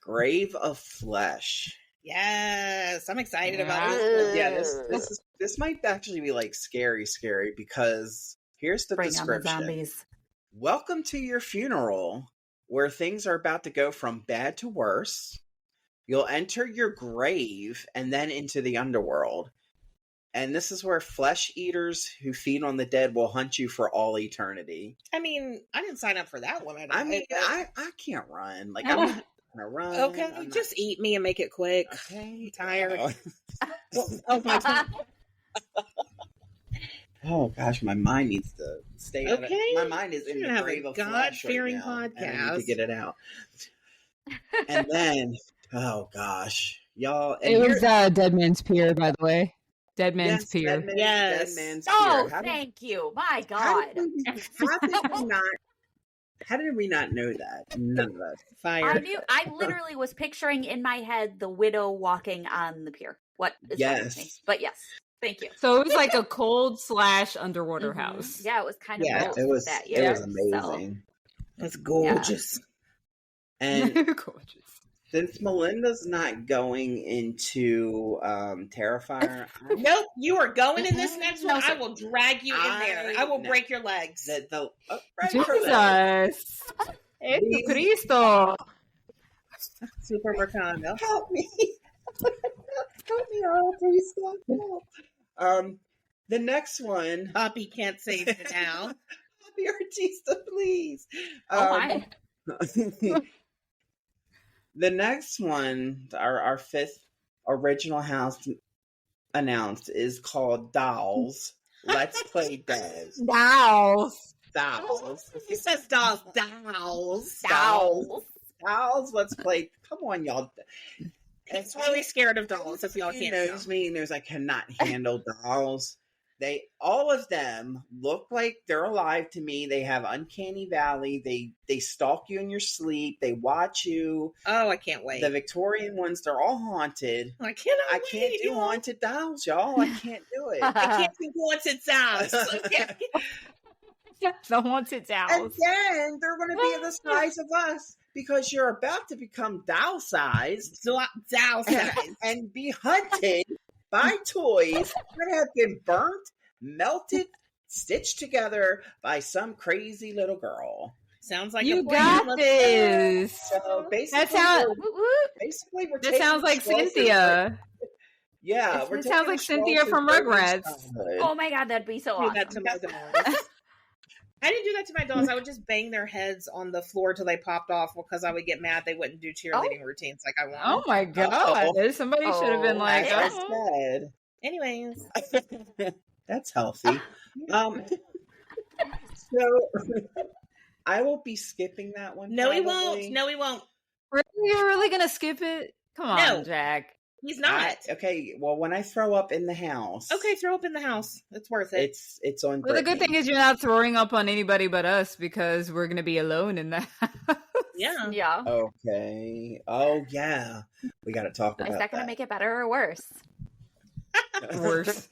Grave of Flesh. Yes, I'm excited about Yeah. this. Yeah, this might actually be like scary because here's the Bring on the description. zombies. Welcome to your funeral, where things are about to go from bad to worse. You'll enter your grave and then into the underworld. And this is where flesh eaters who feed on the dead will hunt you for all eternity. I mean, I didn't sign up for that one. I mean, I can't run. Like, I'm not gonna run. Okay, I'm just not... eat me and make it quick. Okay. Tired. Oh my God. Oh gosh, my mind needs to stay out of, Okay. my mind is in You're the gonna have grave a of flesh God-fearing right now, and I need podcast. to get it out. And then, oh gosh, y'all. And It was Dead Man's Pier, by the way. Dead Man's Pier. Yes. Dead Man's Oh, Pier. thank you. My How God. did we not know that? None of us. Fire. I literally was picturing in my head the widow walking on the pier. What is wrong with me? Yes. But yes, thank you. So it was like a cold / underwater Mhm. house. Yeah, it was kind of both It was that it year. was amazing. That's gorgeous. And Gorgeous. since Melinda's not going into Terrifier, Nope, you are going in this next No, one. I sir. will drag you in there. I will No. break your legs. Jesus. Cristo. Super Mercando. Help me. Help me, all, please stop. Help. The next one, Poppy can't save you now. Bobby Artista, please. Oh my. The next one, our fifth original house announced, is called Dolls. Let's play Devs. Dolls. Dolls. He says dolls. Dolls. Dolls. Let's play. Come on, y'all. It's really scared of dolls, if y'all He can't knows tell. me, knows I cannot handle dolls. All of them look like they're alive to me. They have uncanny valley. They stalk you in your sleep. They watch you. Oh, I can't wait. The Victorian ones, they're all haunted. I cannot I can't wait, do y'all. haunted dolls, y'all. I can't do it. I can't do haunted dolls. The haunted And dolls. then they're going to be the size of us because you're about to become doll sized Doll size. and be hunted by toys that have been burnt, melted, stitched together by some crazy little girl. Sounds like You a plan. got Let's this. So basically, That sounds. we're That taking sounds like Stroker's- Cynthia. Yeah, It we're sounds taking like Cynthia Stroker's from baby's Rugrats. childhood. Oh my God, that'd be so do that awesome. to my dolls. I didn't do that to my dolls. I would just bang their heads on the floor till they popped off because I would get mad they wouldn't do cheerleading routines like I wanted. Oh my God. Somebody should have been like, As I oh. said, Anyways. that's healthy. So I will be skipping that one. No, he probably. won't. No, he won't. Really? You're really going to skip it? Come on, No. Jack. He's not. Okay, well, when I throw up in the house, Okay, throw up in the house. It's worth it. it's on. Well, the good thing Brittany. is you're not throwing up on anybody but us because we're going to be alone in the house. Yeah. Yeah. Okay. Oh yeah, we got to talk about Is that going to make it better or worse? Worse.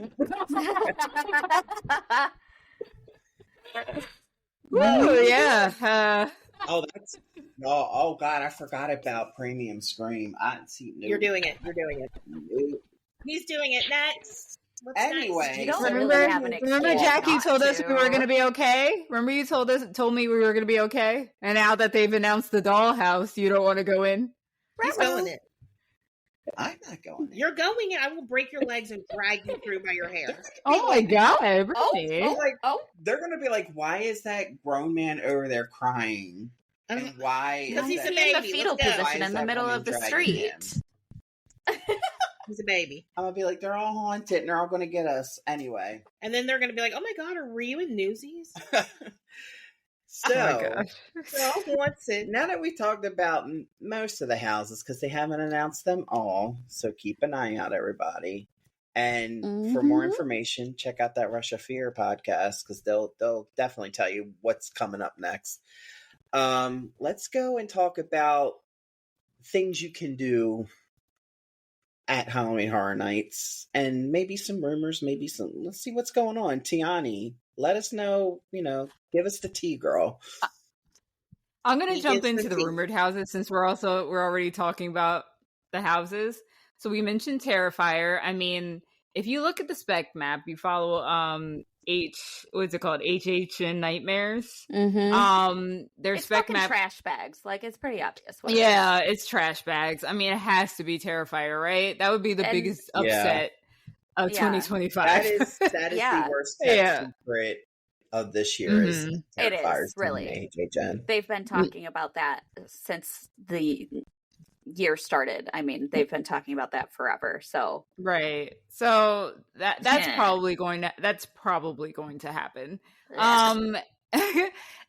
Woo, yeah. Oh, that's. Oh God, I forgot about Premium Scream. I see. No, You're doing it. You're doing it. no. He's doing it next. What's Anyway, next? You don't Remember, really have an remember excuse Jack, you not told us we were to. going to be okay? Remember you told me we were going to be okay? And now that they've announced the dollhouse, you don't want to go in? He's going it. I'm not going. There. You're going it. I will break your legs and drag you through by your hair. Oh my God, Oh, Brittany. oh, Like, oh. they're gonna be like, "Why is that grown man over there crying?" And why? Because he's a in baby. the fetal Let's go. position in the middle of the street. He's a baby. I'm gonna be like, they're all haunted and they're all gonna get us anyway. And then they're going to be like, oh my God, were you in Newsies? So, Oh my gosh. So haunted. now that we talked about most of the houses, because they haven't announced them all, so keep an eye out, everybody. And for more information, check out that Rush of Fear podcast, because they'll definitely tell you what's coming up next. Let's go and talk about things you can do at Halloween Horror Nights, and maybe some rumors, let's see what's going on. Tiani, let us know, give us the tea, girl. I'm gonna jump gets into the the tea. rumored houses since we're already talking about the houses. So we mentioned Terrifier. I mean, if you look at the spec map, you follow what's it called? HH and Nightmares. Their It's spec fucking map. trash bags. Like, it's pretty obvious. What Yeah, it's trash bags. I mean, it has to be Terrifier, right? That would be the And- biggest upset of Yeah. 2025. That is Yeah. the worst kept Yeah. secret of this year. Is It is, Terrifiers really. and HHN. They've been talking about that since the year started. I mean, they've been talking about that forever. So Right. So that's Yeah. probably going to happen. yeah.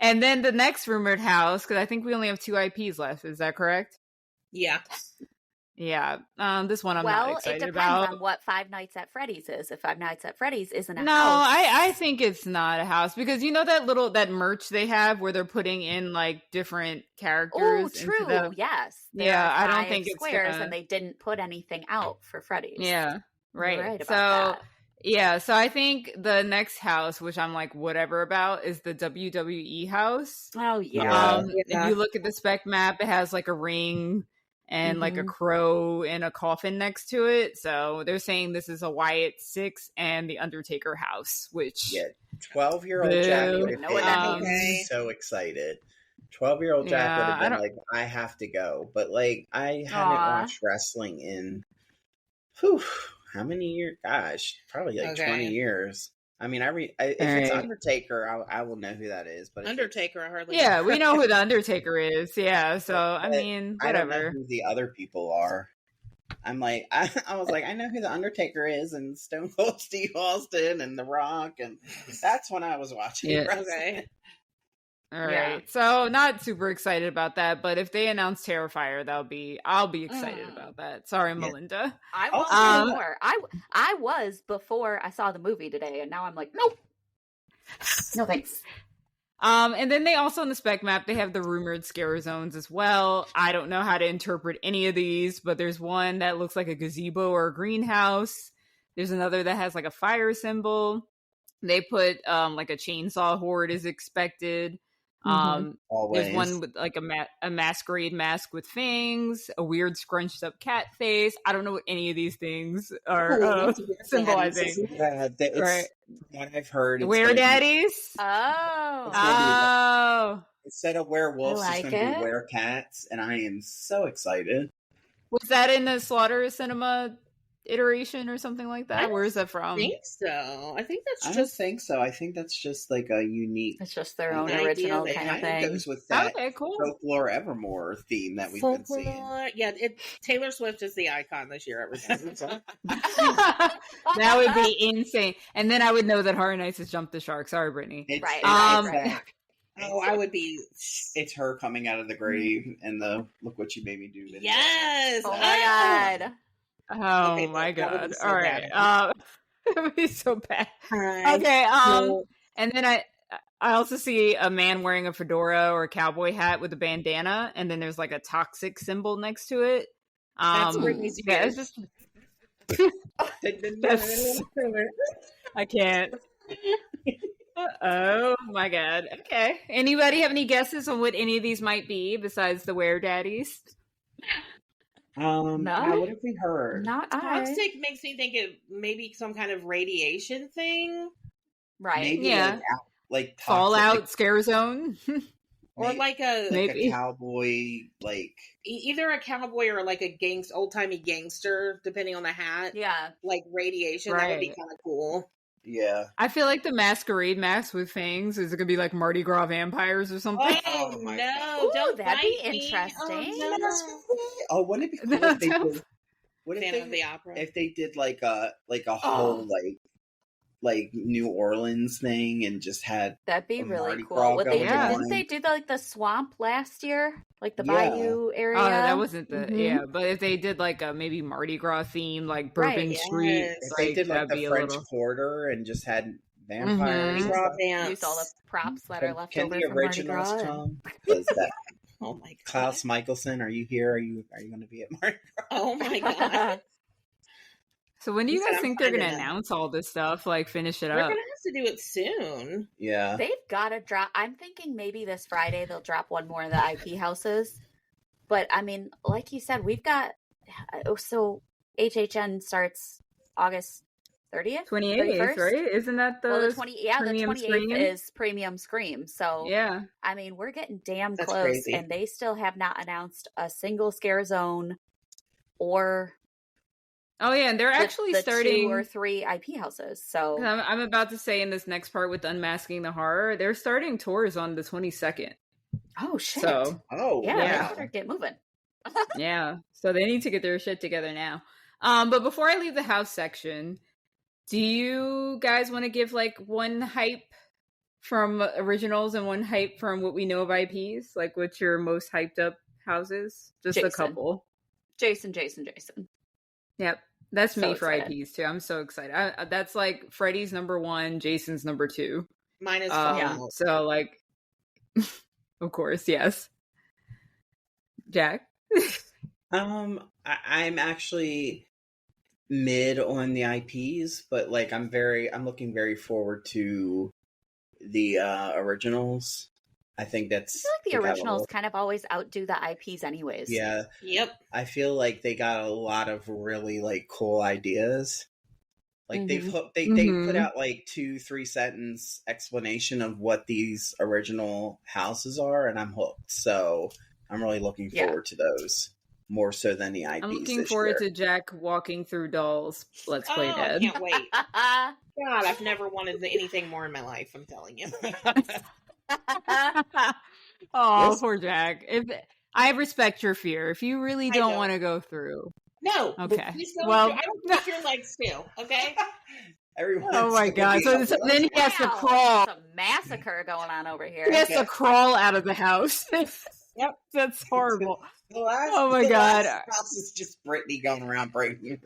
And then the next rumored house, because I think we only have 2 IPs left. Is that correct? Yeah. Yeah. This one I'm not Well, it excited depends about. on what Five Nights at Freddy's is. If Five Nights at Freddy's isn't a No, house, I think it's not a house, because you know that merch they have where they're putting in like different characters. Oh, into true. the- Yes. There Yeah, are I don't 5 think it's squares, gonna- and they didn't put anything out for Freddy's. Yeah. Right. You're right So about that. yeah, so I think the next house, which I'm like whatever about, is the WWE house. Oh yeah. Yeah. If you look at the spec map, it has like a ring and like a crow and a coffin next to it. So they're saying this is a Wyatt 6 and the Undertaker house, which 12-year-old Jack Boo. would have Know what that been means. so excited. 12-year-old Jack Yeah, would I have been don't- like, I have to go. But like, I haven't Aw. watched wrestling in how many years? Gosh, probably like Okay. 20 years. I mean, if it's Alright. Undertaker, I will know who that is. But if it's- Undertaker, I hardly yeah, know. we know who the Undertaker is. Yeah, so I But mean, I don't know whatever. who the other people are. I'm like, I was like, I know who the Undertaker is, and Stone Cold Steve Austin, and The Rock, and that's when I was watching. Yeah. wrestling. Okay. All right. Yeah. So not super excited about that, but if they announce Terrifier, I'll be excited Mm. about that. Sorry, Yeah. Melinda. I Oh, was before. I was before I saw the movie today, and now I'm like, nope. No thanks. And then they also on the spec map, they have the rumored scare zones as well. I don't know how to interpret any of these, but there's one that looks like a gazebo or a greenhouse. There's another that has like a fire symbol. They put like a chainsaw horde is expected. Always. There's one with like a masquerade mask with fangs, a weird scrunched up cat face. I don't know what any of these things are symbolizing. Yeah, it's, Right. What I've heard, it's Were gonna be- daddies? Oh. It's gonna Oh, instead of werewolves, I it's like going to it. be werecats, and I am so excited. was that in the Slaughter Cinema iteration or something like that? I Where is that I from? think so. I think I that's don't just think so. I think that's just like a unique. It's just their own An idea original they kind of It kind of thing. goes with that Okay, cool. folklore Evermore theme that we've been seeing. folklore. Yeah, Taylor Swift is the icon this year. Everything. So. That would be insane. And then I would know that Horror Nights has jumped the shark. Sorry, Brittany. It's, Right, it's, right. that- Oh, I would be. It's her coming out of the grave and the "Look What You Made Me Do" video. Yes. Oh my god. Oh Okay, my that would god. be so All right. It would be so bad. God. Okay, So- and then I also see a man wearing a fedora or a cowboy hat with a bandana, and then there's like a toxic symbol next to it. That's Britney Yeah, it's Spears. just That's- I can't. Oh my god. Okay. Anybody have any guesses on what any of these might be besides the Were Daddies? No. yeah, what have we heard? Not I. Toxic makes me think it maybe some kind of radiation thing, Right. Maybe Yeah. like toxic, Fallout Scare Zone. or may- like a Maybe. a cowboy, like either a cowboy or like a old timey gangster, depending on the hat. Yeah. Like radiation, that would be Right. kind of cool. Yeah. I feel like the masquerade mask with fangs is it gonna be like Mardi Gras vampires or something? Oh, my no. God. Ooh, Don't that'd be bite me. interesting. Oh, no. Oh, wouldn't it be cool if they did? What if Phantom of they the Opera. if they did like a whole like New Orleans thing and just had That'd be a really Mardi cool. Gras What they going did, on. didn't they do the swamp last year? Like the Yeah. bayou area? Oh, that wasn't the Mhm. yeah. But if they did like a maybe Mardi Gras theme, like Bourbon Right, Street, yes. If they did like that'd the be a French little. Quarter and just had vampires and Draw stuff. dance. Use all the props that are left Can over the from Mardi originals Gras. come? Because that Oh, my God. Klaus Michelson, are you here? Are you going to be at Mardi Gras? Oh, my God. So when do you Listen, guys I'm think they're gonna finding out. announce all this stuff? Like finish it They're up? going to have to do it soon. Yeah. They've got to drop. I'm thinking maybe this Friday they'll drop one more of the IP houses. But I mean, like you said, we've got. So HHN starts August 30th? 28th, 31st? right? Isn't that the Well, the 28th premium Scream? is Premium Scream. So Yeah. I mean, we're getting damn That's close, crazy. and they still have not announced a single scare zone or Oh yeah, and they're actually the starting. 2 or 3 IP houses. So I'm about to say in this next part with Unmasking the Horror, they're starting tours on the 22nd. oh shit, So Oh, yeah, yeah. they better get moving. yeah, so they need to get their shit together now. But before I leave the house section, do you guys want to give like one hype from originals and one hype from what we know of IPs? Like, what's your most hyped up houses? Just a Jason. couple. Jason. Yep, that's So me for excited. IPs too. I'm so excited. That's like Freddy's number 1, Jason's number 2. Mine is Yeah. Fallout. So like, of course, yes. Jack. I'm actually mid on the IPs, but like I'm looking very forward to the originals. I think I that's feel like the they got a originals little- kind of always outdo the IPs anyways. Yeah, Yep. I feel like they got a lot of really like cool ideas. Like they put Mhm. out like 2-3 sentence explanation of what these original houses are, and I'm hooked. So I'm really looking Yeah. forward to those more so than the IPs. I'm looking this forward year. to Jack walking through dolls. Let's play I dead. can't wait. God, I've never wanted anything more in my life, I'm telling you. Oh, Yes. poor Jack. I respect your fear. If you really don't don't. want to go through. No. Okay. Please don't Well- do- I don't touch your legs too, okay? Everyone. Oh my God. So then he has to Wow, crawl. there's a massacre going on over here. He has Yeah. to crawl out of the house. Yep. That's horrible. The last, Oh my the God. last house is just Brittany going around breaking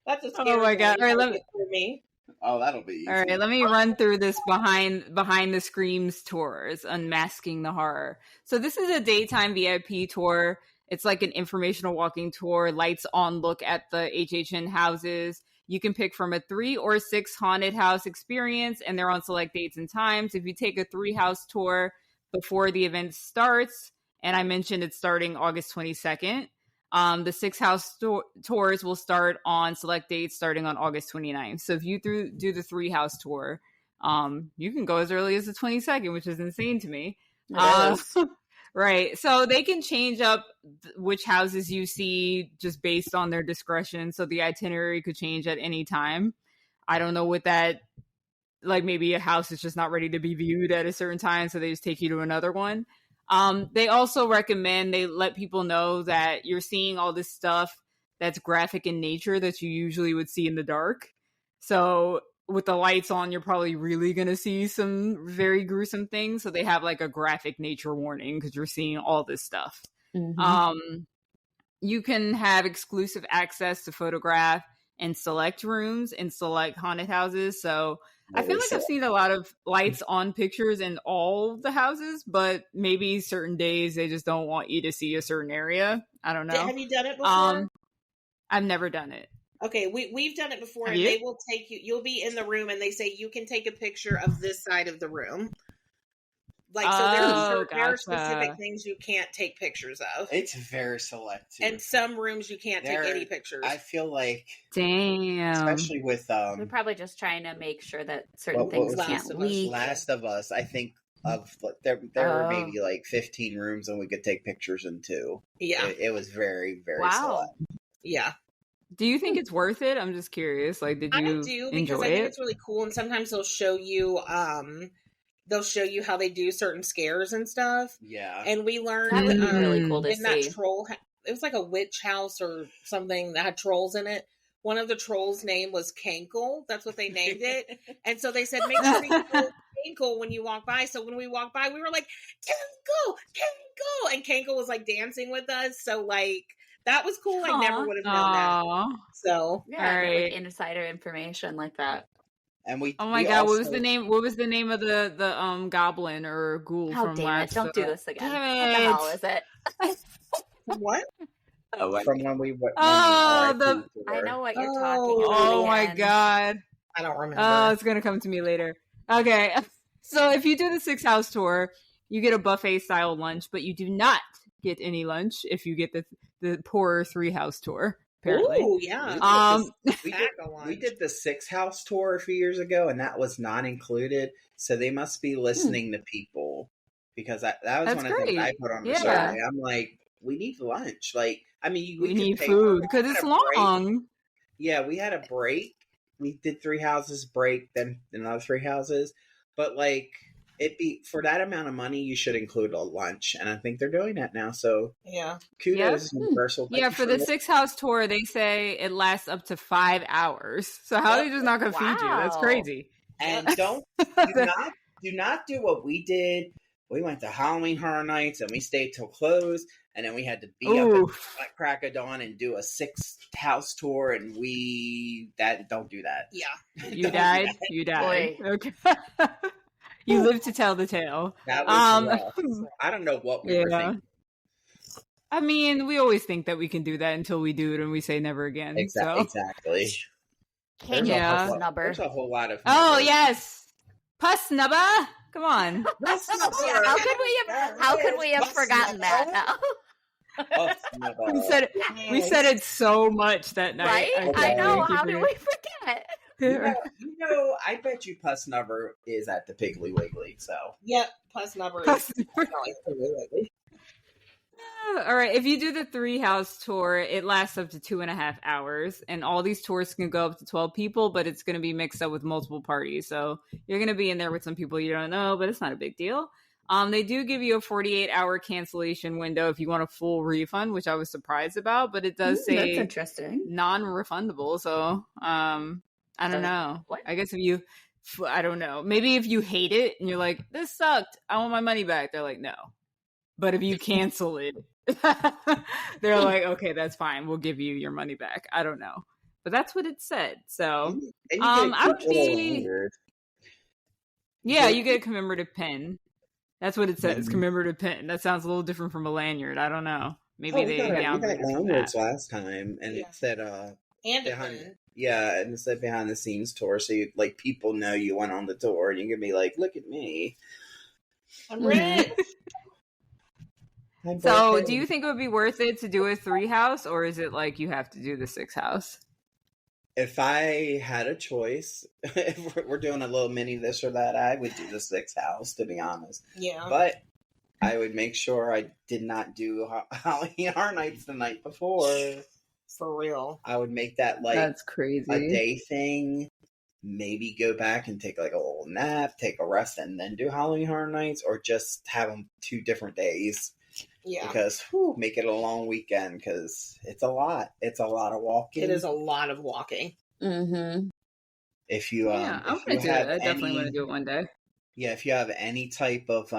That's a Oh scary my God. one. All right, For me. Oh, that'll be easy. All right, let me run through this behind the Screams tours, Unmasking the Horror. So this is a daytime VIP tour. It's like an informational walking tour, lights on look at the HHN houses. You can pick from a 3 or 6 haunted house experience, and they're on select dates and times. If you take a 3 house tour before the event starts, and I mentioned it's starting August 22nd, the 6 house tours will start on select dates starting on August 29th. So if you do the 3 house tour, you can go as early as the 22nd, which is insane to me. It is. Right. So they can change up which houses you see just based on their discretion. So the itinerary could change at any time. I don't know what that, like maybe a house is just not ready to be viewed at a certain time. So they just take you to another one. They also recommend, they let people know that you're seeing all this stuff that's graphic in nature that you usually would see in the dark. So with the lights on, you're probably really going to see some very gruesome things. So they have like a graphic nature warning because you're seeing all this stuff. Mhm. You can have exclusive access to photograph and select rooms in select haunted houses. So I feel like I've seen a lot of lights on pictures in all the houses, but maybe certain days they just don't want you to see a certain area. I don't know. Have you done it before? I've never done it. Okay, we've done it before, Have and you? they will take you'll be in the room, and they say you can take a picture of this side of the room. Like, so there are gotcha. specific things you can't take pictures of. It's very selective. And some rooms you can't take any pictures. I feel like, Damn. especially with They're probably just trying to make sure that certain What things was can't Last of Us? leak. Last of Us, I think of there were Oh. maybe like 15 rooms and we could take pictures in 2. Yeah, It was very, very Wow. select. yeah. Do you think it's worth it? I'm just curious. Like, did I you do, because enjoy I think it? it's really cool, and sometimes they'll show you how they do certain scares and stuff. Yeah. And we learned That would be really cool to in that see. troll, it was like a witch house or something that had trolls in it. One of the trolls' name was Kankle. That's what they named it. And so they said, make sure you go Kankle when you walk by. So when we walked by, we were like, Kankle, Kankle. And Kankle was like dancing with us. So like, that was cool. I never would have known that. So Yeah, All right. like insider information like that. And we. Oh my we god, what was also- the name? What was the name of the goblin or ghoul How from damn it. last? Don't do this again. Damn What the hell it. is it? what? From when we went. Oh, I know what you're talking about. Oh my again. god. I don't remember. Oh, it's gonna come to me later. Okay, so if you do the 6 house tour, you get a buffet style lunch, but you do not get any lunch if you get the poorer 3 house tour. Apparently, Ooh, yeah. We did the 6 house tour a few years ago, and that was not included. So they must be listening to people, because that was That's one of the things I great. put on the Yeah. survey. I'm like, we need lunch. Like, I mean, we could need pay food for it. because We it's had a break. long. Yeah, we had a break. We did 3 houses break, then another 3 houses. But like, it be for that amount of money, you should include a lunch, and I think they're doing that now. So Yeah. kudos, Universal. Thank Yeah, you for the 6 house tour, they say it lasts up to 5 hours. So how are they just not gonna feed you? That's Wow. crazy. And do not do what we did. We went to Halloween Horror Nights and we stayed till close, and then we had to be up at Oof. the crack of dawn and do a 6 house tour, and don't do that. Yeah. You Don't do died. that. You died. Boy. Okay. You live to tell the tale. That was rough. Um, I don't know what we were Yeah. thinking. I mean, we always think that we can do that until we do it, and we say never again. So. Exactly. Can you Yeah. puss number? There's a whole lot of. Oh yes, Puss Snubba. Come on. Yeah, how could we have forgotten that now? We said it so much that night. Right? Okay. I know. keep How did it- we forget? You know, I bet you Puss Nubber is at the Piggly Wiggly. So Yep. Plus number Puss is definitely. All right. If you do the 3 house tour, it lasts up to 2.5 hours, and all these tours can go up to 12 people, but it's going to be mixed up with multiple parties. So you're going to be in there with some people you don't know, but it's not a big deal. They do give you a 48-hour cancellation window if you want a full refund, which I was surprised about, but it does That's say interesting. non-refundable. So I don't know. What? I guess I don't know. Maybe if you hate it and you're like, this sucked, I want my money back. They're like, no. But if you cancel it, they're like, okay, that's fine. We'll give you your money back. I don't know. But that's what it said. So, and you get I would cute little be- lanyard. yeah, you get a commemorative pin. That's what it says, Mhm. commemorative pin. That sounds a little different from a lanyard. I don't know. Maybe Oh, they we got downgraded from lanyards that. last time, and Yeah. it said And a behind. pin. Yeah, and it said behind the scenes tour, so you, like, people know you went on the tour, and you can be like, "Look at me." I'm rich. I'm So, broke. do you think it would be worth it to do a 3 house, or is it like you have to do the 6 house? If I had a choice, if we're doing a little mini this or that, I would do the 6 house, to be honest. Yeah. But I would make sure I did not do Halloween Horror Nights the night before. For real. I would make that like That's crazy. a day thing. Maybe go back and take like a little nap, take a rest, and then do Halloween Horror Nights, or just have them 2 different days. Yeah. Because make it a long weekend, because it's a lot. It's a lot of walking. It is a lot of walking. Mm-hmm. If you Yeah, I'm if gonna you do it. have I definitely any- want to do it one day. Yeah, if you have any type of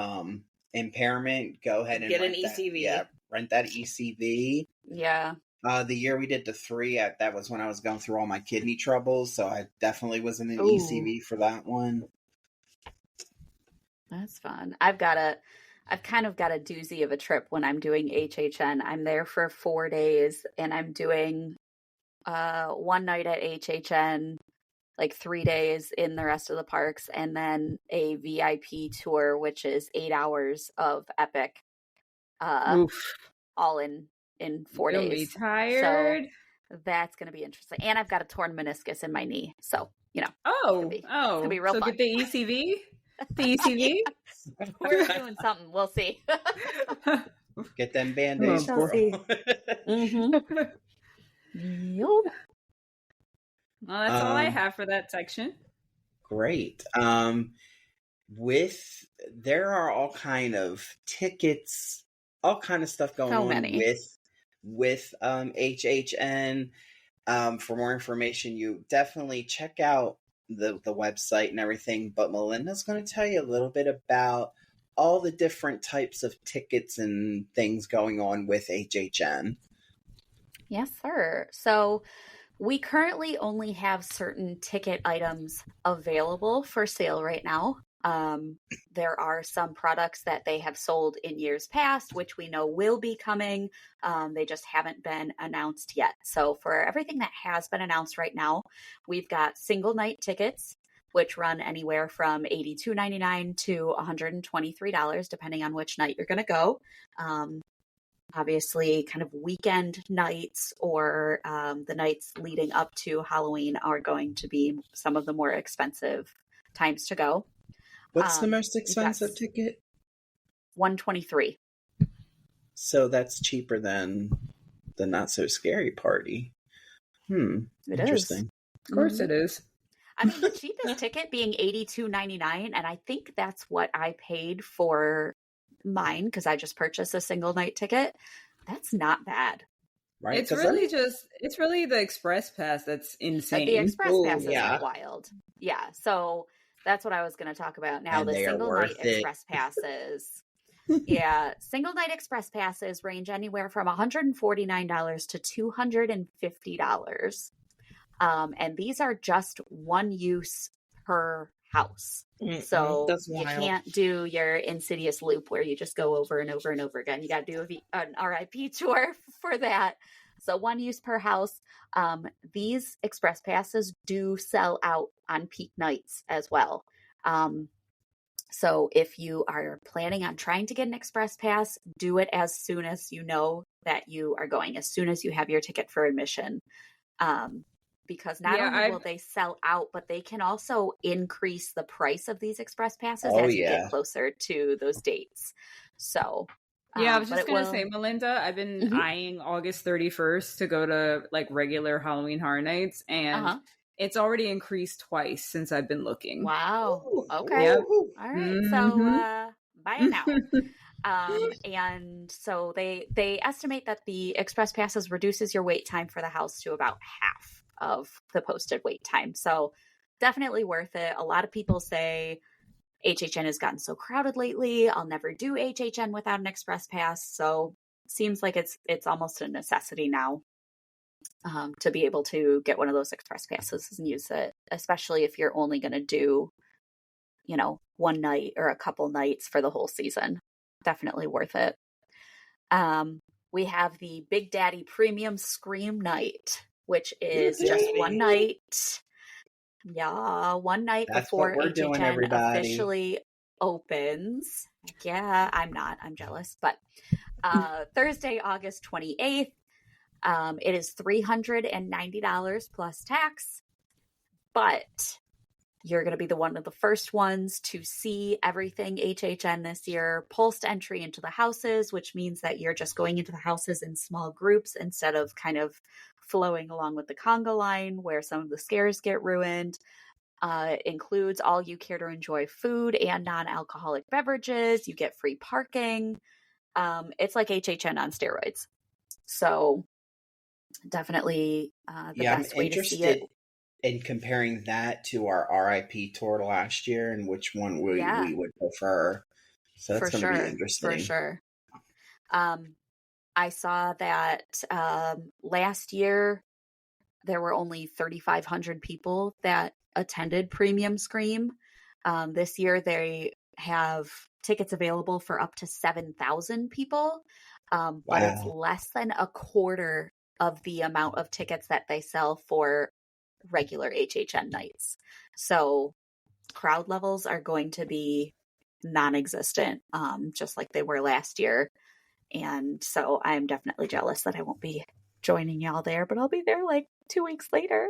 impairment, go ahead and Get an rent that. ECV. Yeah, rent that ECV. Yeah. The year we did the 3, that was when I was going through all my kidney troubles, so I definitely was in an Ooh. ECV for that one. That's fun. I've kind of got a doozy of a trip when I'm doing HHN. I'm there for 4 days, and I'm doing one night at HHN, like 3 days in the rest of the parks, and then a VIP tour, which is 8 hours of Epic, Oof. all in 4 You'll days. be tired. So that's going to be interesting. And I've got a torn meniscus in my knee, so Oh, be- oh. be real so fun. get the ECV? The ECV? we're doing something. We'll see. Get them band-aids. Oh, boy. Mm-hmm. Well, that's all I have for that section. Great. There are all kind of tickets, all kind of stuff going So on many. with HHN. For more information, you definitely check out the website and everything. But Melinda's going to tell you a little bit about all the different types of tickets and things going on with HHN. Yes, sir. So we currently only have certain ticket items available for sale right now. There are some products that they have sold in years past, which we know will be coming. They just haven't been announced yet. So for everything that has been announced right now, we've got single night tickets, which run anywhere from $82.99 to $123, depending on which night you're going to go. Obviously, kind of weekend nights or the nights leading up to Halloween are going to be some of the more expensive times to go. What's the most expensive ticket? $123. So that's cheaper than the Not So Scary Party. It Interesting. Of course it is. I mean, the cheapest ticket being $82.99, and I think that's what I paid for mine because I just purchased a single night ticket. That's not bad. Right? It's really the Express Pass that's insane. The Express Passes yeah. are wild. Yeah, so that's what I was going to talk about now. And the they are single night worth it. Express Passes. Yeah, single night Express Passes range anywhere from $149 to $250. And these are just one use per house. So That's you wild. can't do your Insidious loop where you just go over and over and over again. You got to do an RIP tour for that. So one use per house. These Express Passes do sell out on peak nights as well. So if you are planning on trying to get an Express Pass, do it as soon as you know that you are going, as soon as you have your ticket for admission. Because not only will they sell out, but they can also increase the price of these Express Passes as you get closer to those dates. So, I was just going to say, Melinda, I've been eyeing August 31st to go to like regular Halloween Horror Nights, and it's already increased twice since I've been looking. Wow. Okay. Yep. All right. So, buy it now. And so they estimate that the Express Passes reduces your wait time for the house to about half of the posted wait time. So definitely worth it. A lot of people say HHN has gotten so crowded lately. I'll never do HHN without an Express Pass. So it seems like it's almost a necessity now to be able to get one of those Express Passes and use it, especially if you're only going to do, one night or a couple nights for the whole season. Definitely worth it. We have the Big Daddy Premium Scream Night, which is just one night. Yeah, one night before HHN officially opens. Yeah, I'm not. I'm jealous. But Thursday, August 28th, it is $390 plus tax. But you're going to be one of the first ones to see everything HHN this year. Pulsed entry into the houses, which means that you're just going into the houses in small groups instead of kind of flowing along with the conga line where some of the scares get ruined. Includes all you care to enjoy food and non-alcoholic beverages. You get free parking. It's like HHN on steroids. So definitely the best way to see it. In comparing that to our RIP tour last year and which one we would prefer. So that's going to be interesting. For sure. I saw that last year there were only 3,500 people that attended Premium Scream. This year they have tickets available for up to 7,000 people, but it's less than a quarter of the amount of tickets that they sell for regular HHN nights. So crowd levels are going to be non-existent, just like they were last year. And so I'm definitely jealous that I won't be joining y'all there, but I'll be there like 2 weeks later.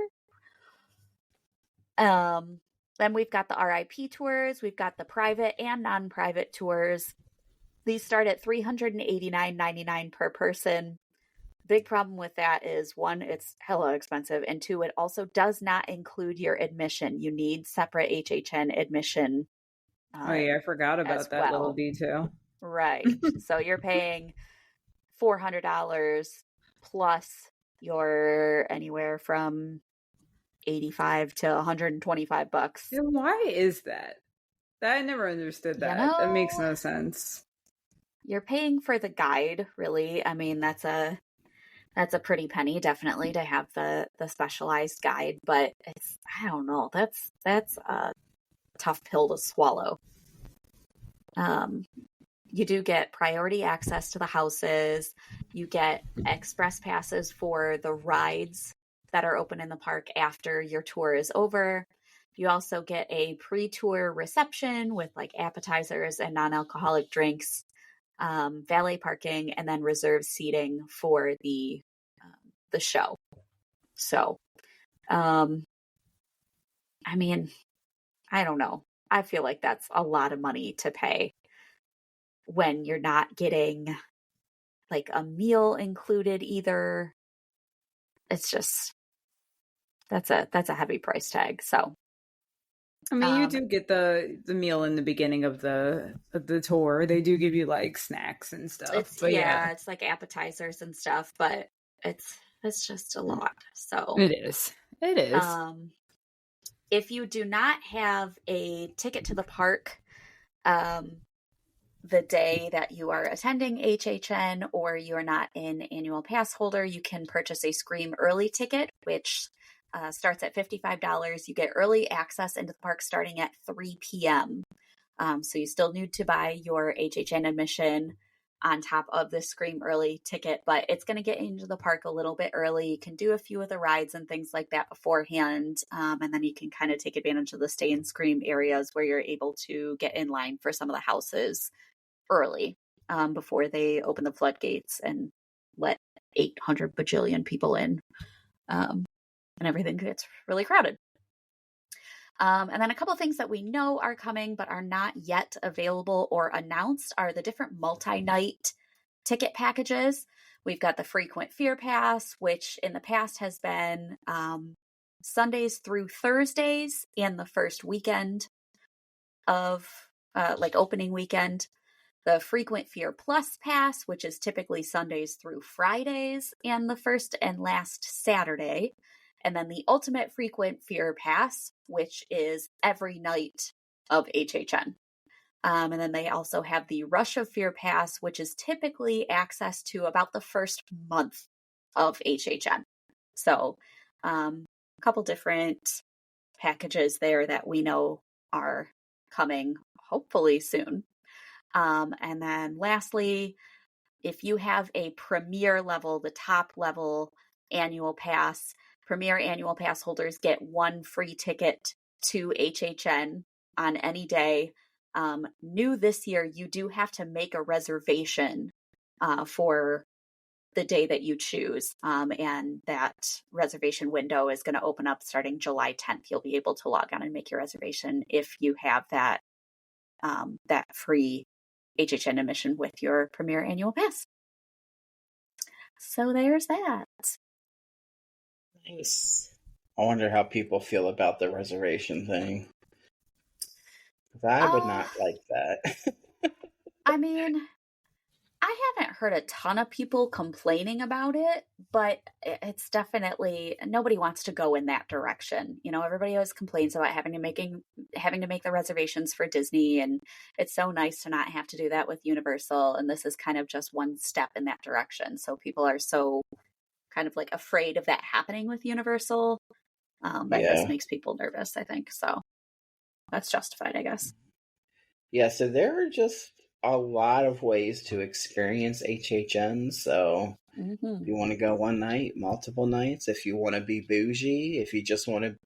Then we've got the RIP tours. We've got the private and non-private tours. These start at $389.99 per person. Big problem with that is, one, it's hella expensive, and two, it also does not include your admission. You need separate HHN admission Oh yeah, I forgot as about that little well. detail. Right. So you're paying $400 plus your anywhere from 85 to 125 bucks. Yeah, why is that? I never understood You that. That makes know, no sense. You're paying for the guide, really. I mean, that's a pretty penny, definitely, to have the specialized guide, but it's, I don't know, that's a tough pill to swallow. You do get priority access to the houses. You get express passes for the rides that are open in the park after your tour is over. You also get a pre-tour reception with like appetizers and non-alcoholic drinks, valet parking, and then reserved seating for the show. So, I mean, I don't know. I feel like that's a lot of money to pay when you're not getting like a meal included either. It's just, that's a heavy price tag. So, I mean, you do get the meal in the beginning of the tour. They do give you like snacks and stuff. It's, but it's like appetizers and stuff, but it's just a lot. So it is. If you do not have a ticket to the park, the day that you are attending HHN, or you're not an annual pass holder, you can purchase a Scream Early ticket, which starts at $55. You get early access into the park starting at 3 p.m. So you still need to buy your HHN admission on top of the Scream Early ticket, but it's going to get into the park a little bit early. You can do a few of the rides and things like that beforehand, and then you can kind of take advantage of the Stay and Scream areas where you're able to get in line for some of the houses early, before they open the floodgates and let 800 bajillion people in, and everything gets really crowded. And then a couple of things that we know are coming but are not yet available or announced are the different multi-night ticket packages. We've got the Frequent Fear Pass, which in the past has been Sundays through Thursdays and the first weekend of opening weekend. The Frequent Fear Plus Pass, which is typically Sundays through Fridays and the first and last Saturday. And then the Ultimate Frequent Fear Pass, which is every night of HHN. And then they also have the Rush of Fear Pass, which is typically access to about the first month of HHN. So a couple different packages there that we know are coming hopefully soon. And then lastly, if you have a premier level, the top level annual pass, premier annual pass holders get one free ticket to HHN on any day. New this year, you do have to make a reservation for the day that you choose. And that reservation window is going to open up starting July 10th. You'll be able to log on and make your reservation if you have that free HHN admission with your premier annual pass. So there's that. Nice. I wonder how people feel about the reservation thing. 'Cause I would not like that. I mean, I haven't heard a ton of people complaining about it, but it's definitely, nobody wants to go in that direction. You know, everybody always complains about having to make the reservations for Disney, and it's so nice to not have to do that with Universal. And this is kind of just one step in that direction. So people are so kind of like afraid of that happening with Universal. That just makes people nervous, I think. So that's justified, I guess. Yeah, so there are just a lot of ways to experience HHN. So if you want to go one night, multiple nights, if you want to be bougie, if you just want to,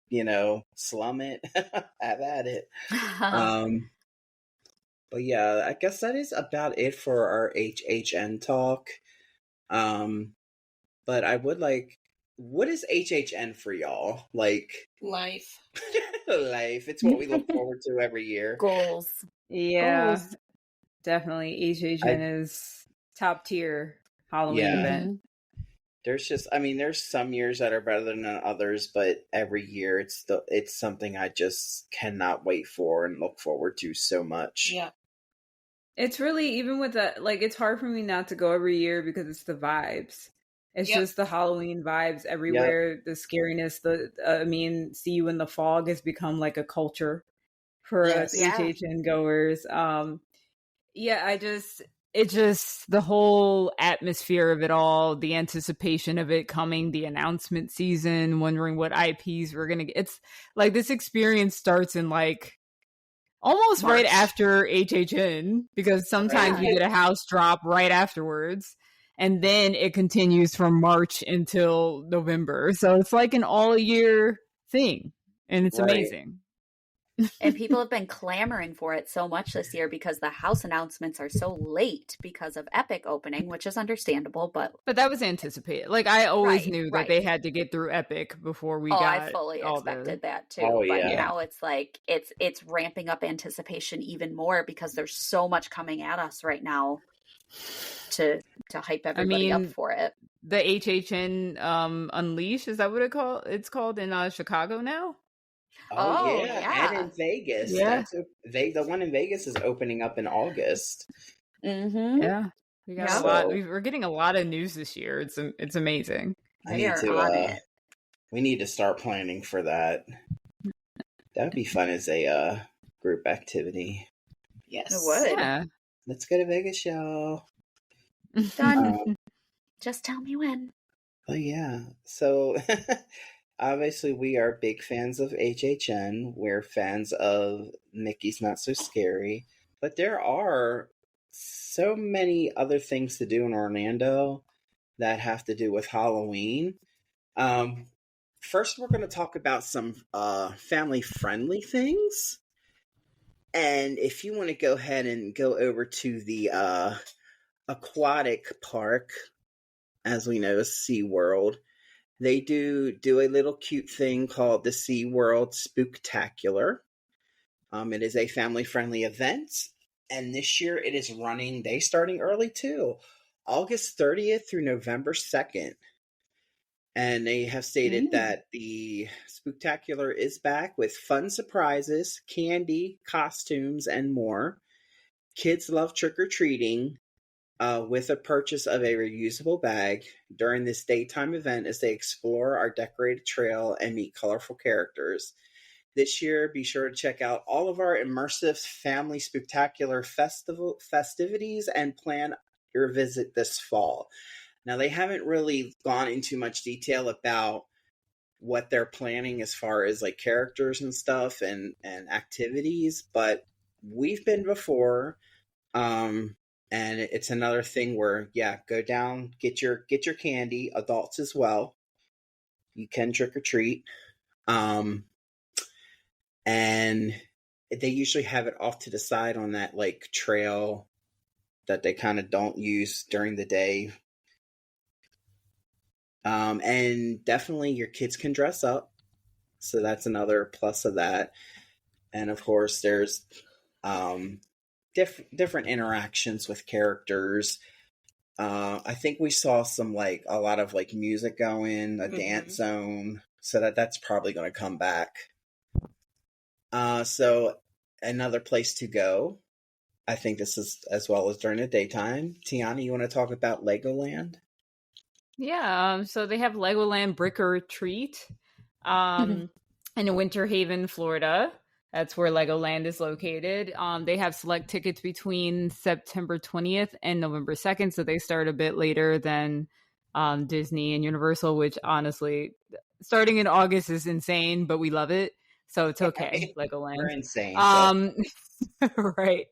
slum it, have at it. But yeah, I guess that is about it for our HHN talk. But I would what is HHN for y'all? Like Life. Life. It's what we look forward to every year. Goals. Yeah. Goals. Definitely HHN is top tier Halloween event. There's just, I mean, there's some years that are better than others, but every year it's something I just cannot wait for and look forward to so much. Yeah. It's really, even with that, like, it's hard for me not to go every year because it's the vibes. It's Yep. just the Halloween vibes everywhere, the scariness, I mean, See You in the Fog has become like a culture for us Yes. Yeah. HHN goers. Yeah, it just, the whole atmosphere of it all, the anticipation of it coming, the announcement season, wondering what IPs we're going to get. It's like this experience starts in like almost right March. after HHN, because sometimes Yeah. we get a house drop right afterwards. And then it continues from March until November. So it's like an all year thing. And it's Right. amazing. And people have been clamoring for it so much this year because the house announcements are so late because of Epic opening, which is understandable, but that was anticipated. Like, I always Right, knew right. that they had to get through Epic before we oh, got I fully all expected that too. Oh, But yeah. now it's like it's ramping up anticipation even more because there's so much coming at us right now to hype everybody up mean, for it. the HHN Unleash, is that what it's called in Chicago now? Oh, yeah. yeah. And in Vegas. Yeah. The one in Vegas is opening up in August. Mm-hmm. Yeah. We got Yeah. a lot. So- We're getting a lot of news this year. It's amazing. I They need are to on it. we need to start planning for that. That would be fun as a group activity. Yes. It would. Yeah. Let's go to Vegas, y'all. Done. Um, Just tell me when. Oh yeah. So obviously we are big fans of HHN. We're fans of Mickey's Not So Scary. But there are so many other things to do in Orlando that have to do with Halloween. First we're gonna talk about some family friendly things. And if you want to go ahead and go over to the aquatic park, as we know, SeaWorld, they do a little cute thing called the SeaWorld Spooktacular. It is a family-friendly event, and this year it is running, they starting early too, August 30th through November 2nd. And they have stated that the Spooktacular is back with fun surprises, candy, costumes, and more. Kids love trick-or-treating, with a purchase of a reusable bag during this daytime event as they explore our decorated trail and meet colorful characters. This year, be sure to check out all of our immersive family spectacular festivities and plan your visit this fall. Now, they haven't really gone into much detail about what they're planning as far as like characters and stuff and activities, but we've been before. And it's another thing where, yeah, go down, get your candy, adults as well. You can trick or treat. And they usually have it off to the side on that like trail that they kind of don't use during the day. And definitely your kids can dress up. So that's another plus of that. And of course there's different interactions with characters. I think we saw a lot of like music going, a dance zone, so that's probably going to come back. So another place to go, I think this is as well as during the daytime. Tiana, you want to talk about Legoland? Yeah, so they have Legoland Brick or Treat in Winter Haven, Florida. That's where Legoland is located. They have select tickets between September 20th and November 2nd, so they start a bit later than Disney and Universal, which honestly, starting in August is insane, but we love it, so it's okay. Legoland. We're insane. Right.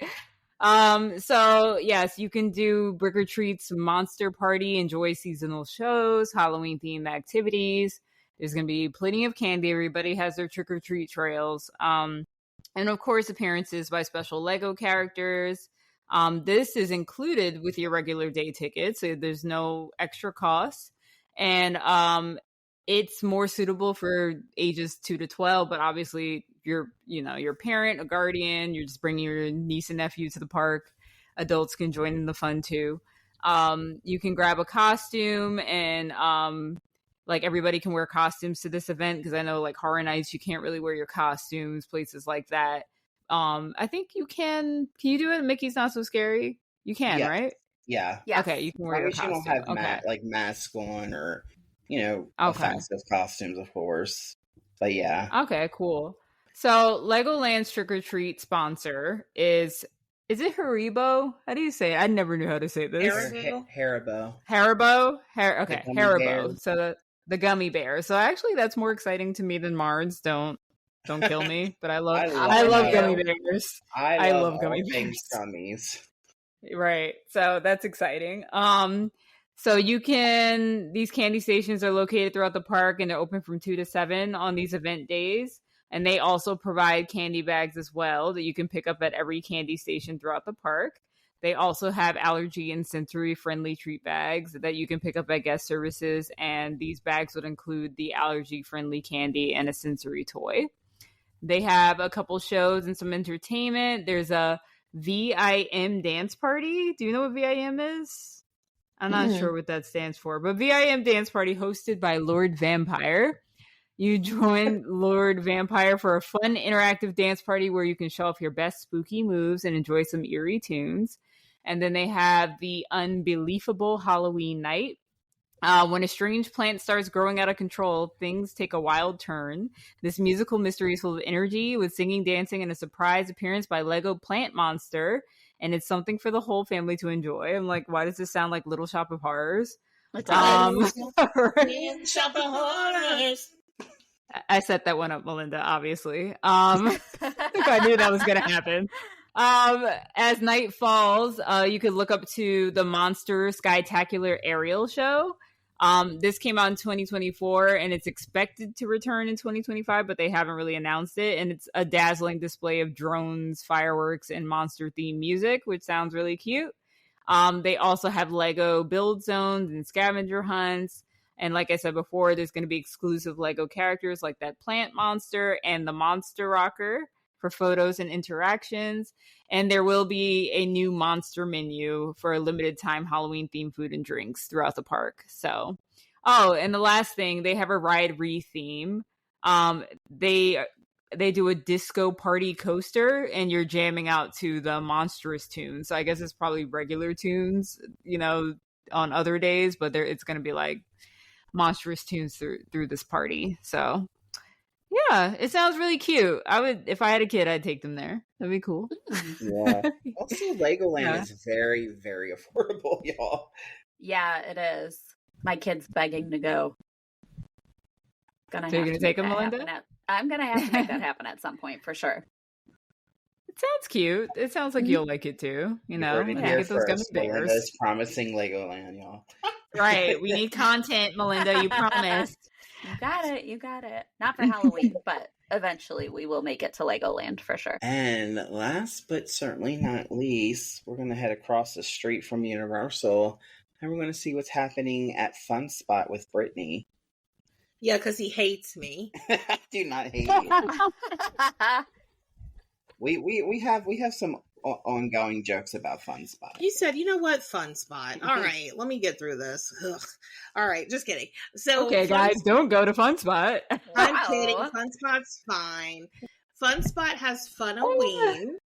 So yes, you can do Brick or Treats, Monster Party, enjoy seasonal shows, Halloween themed activities. There's going to be plenty of candy. Everybody has their trick or treat trails. And of course, appearances by special Lego characters. This is included with your regular day ticket, so there's no extra cost. And it's more suitable for ages 2 to 12, but obviously you're a parent, a guardian, you're just bringing your niece and nephew to the park. Adults can join in the fun too. You can grab a costume, and like everybody can wear costumes to this event, because I know like Horror Nights you can't really wear your costumes, places like that. I think you can you do it at Mickey's Not So Scary? You can, Yes. right? Yeah. Yes. Okay, you can As wear long your as you costume. don't have masks on or, Okay. offensive costumes, of course. But yeah. Okay, cool. So Legoland's Trick or Treat sponsor is it Haribo? How do you say it? I never knew how to say this. Haribo. Haribo? The gummy Haribo. bears. So the gummy bear. So actually that's more exciting to me than Mars. Don't kill me, but I love gummy bears. I love gummy all things bears. gummies. Right. So that's exciting. So these candy stations are located throughout the park, and they're open from 2 to 7 on these event days. And they also provide candy bags as well that you can pick up at every candy station throughout the park. They also have allergy and sensory friendly treat bags that you can pick up at guest services. And these bags would include the allergy friendly candy and a sensory toy. They have a couple shows and some entertainment. There's a VIM dance party. Do you know what VIM is? I'm not sure what that stands for, but VIM dance party hosted by Lord Vampire. You join Lord Vampire for a fun interactive dance party where you can show off your best spooky moves and enjoy some eerie tunes. And then they have the Unbelievable Halloween Night. When a strange plant starts growing out of control, things take a wild turn. This musical mystery is full of energy with singing, dancing, and a surprise appearance by Lego Plant Monster. And it's something for the whole family to enjoy. I'm like, why does this sound like Little Shop of Horrors? It does. Shop of Horrors. I set that one up, Melinda, obviously. I knew that was going to happen. As night falls, you could look up to the Monster Skytacular Aerial Show. This came out in 2024, and it's expected to return in 2025, but they haven't really announced it. And it's a dazzling display of drones, fireworks, and monster-themed music, which sounds really cute. They also have Lego build zones and scavenger hunts. And like I said before, there's going to be exclusive Lego characters like that plant monster and the monster rocker for photos and interactions. And there will be a new monster menu for a limited time Halloween themed food and drinks throughout the park. So, and the last thing, they have a ride theme. They do a disco party coaster, and you're jamming out to the monstrous tunes. So I guess it's probably regular tunes, on other days, but it's going to be like monstrous tunes through this party. So yeah, it sounds really cute. If I had a kid, I'd take them there. That'd be cool. Yeah. Also, Legoland is very, very affordable, y'all. Yeah, it is. My kid's begging to go. So you're gonna take them, Melinda? I'm gonna have to make that happen at some point for sure. It sounds cute. It sounds like you'll like it too. Get those gummy bears. Melinda's promising Legoland, y'all. Right. We need content, Melinda. You promised. You got it. Not for Halloween, but eventually we will make it to Legoland for sure. And last but certainly not least, we're going to head across the street from Universal, and we're going to see what's happening at Fun Spot with Brittany. Yeah, because he hates me. I do not hate you. we have some ongoing jokes about Fun Spot. You said, you know what, Fun Spot. All right, let me get through this. Ugh. All right, just kidding. So, okay, guys, don't go to Fun Spot. I'm kidding. Fun Spot's fine. Fun Spot has Fun-a-Ween,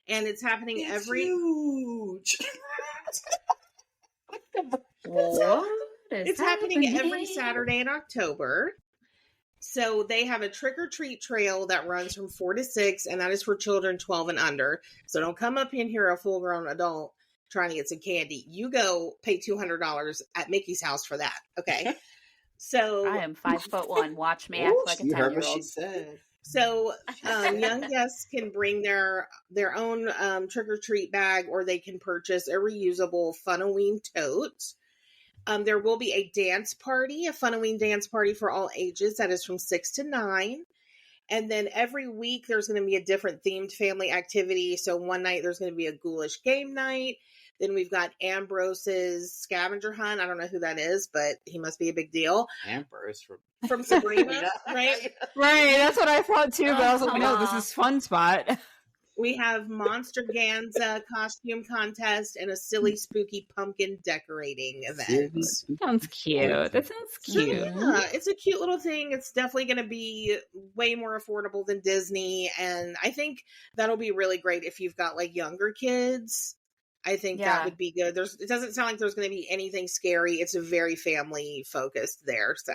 and it's happening huge. It's happening every Saturday in October. So they have a trick-or-treat trail that runs from 4 to 6, and that is for children 12 and under. So don't come up in here a full-grown adult trying to get some candy. You go pay $200 at Mickey's house for that. Okay. So I am 5'1". Watch me act like a 10-year-old. You heard what she said. So young guests can bring their own trick-or-treat bag, or they can purchase a reusable Fun-a-Ween tote. There will be a dance party, a Fun-a-Ween dance party for all ages. That is from 6 to 9. And then every week there's going to be a different themed family activity. So one night there's going to be a ghoulish game night. Then we've got Ambrose's scavenger hunt. I don't know who that is, but he must be a big deal. Ambrose from Sabrina, right? Right, that's what I thought too. But I was like, no, this is Fun Spot. We have Monster Ganza costume contest and a silly spooky pumpkin decorating event. Sounds cute. That sounds So, cute. yeah, it's a cute little thing. It's definitely going to be way more affordable than Disney, and I think that'll be really great if you've got like younger kids. I think that would be good. It doesn't sound like there's going to be anything scary. It's a very family focused there. So,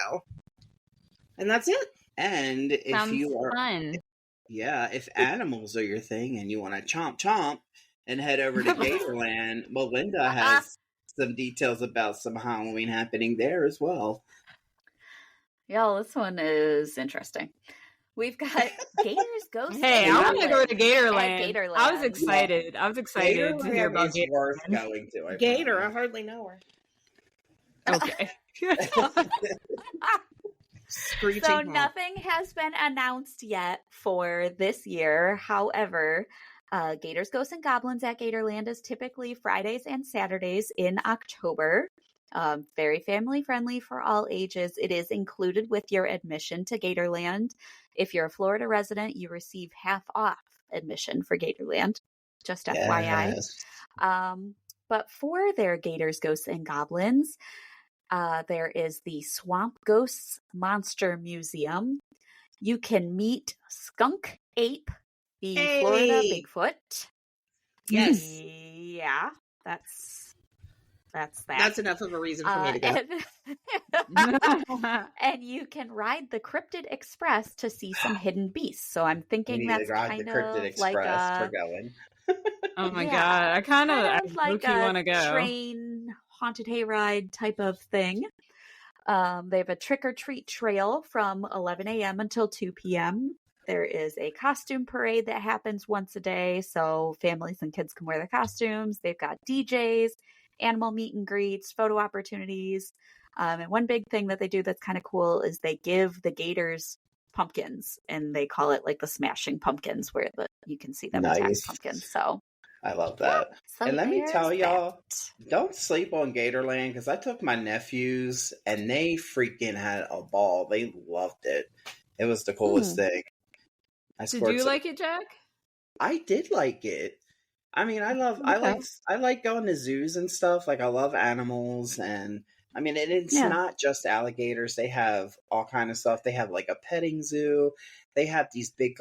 and that's it. And if Sounds you are, fun. yeah, if animals are your thing and you want to chomp and head over to Gatorland, Melinda has some details about some Halloween happening there as well. Yeah, this one is interesting. We've got Gators Ghosts. Hey, I want to go to Gatorland. Gatorland. I was excited. I was excited to hear about Gatorland. Worth going to. I Gator, I promise. hardly know her. Okay. Screeching So honk. nothing has been announced yet for this year. However, Gators, Ghosts, and Goblins at Gatorland is typically Fridays and Saturdays in October. Very family friendly for all ages. It is included with your admission to Gatorland. If you're a Florida resident, you receive half off admission for Gatorland. Just FYI. Yes. But for their Gators, Ghosts, and Goblins, there is the Swamp Ghosts Monster Museum. You can meet Skunk Ape, the Florida Bigfoot. Yes. Yeah, that's that. That's enough of a reason for me to go. And you can ride the Cryptid Express to see some hidden beasts. So I'm We thinking need that's to ride kind the Cryptid of Express like for a going. Oh my Yeah. god. I kind of like want to a go. train haunted hayride type of thing. They have a trick or treat trail from 11 a.m. until 2 p.m. There is a costume parade that happens once a day, so families and kids can wear their costumes. They've got DJs, animal meet and greets, photo opportunities. And one big thing that they do that's kind of cool is they give the gators pumpkins, and they call it like the smashing pumpkins, where you can see them attack Nice. pumpkins. So I love that. so And let me tell there's y'all, that. don't sleep on Gatorland, because I took my nephews and they freaking had a ball. They loved it. It was the coolest thing. Did you like it, Jack? I did like it. I mean, I like going to zoos and stuff. Like, I love animals, and I mean, it's not just alligators. They have all kind of stuff. They have like a petting zoo. They have these big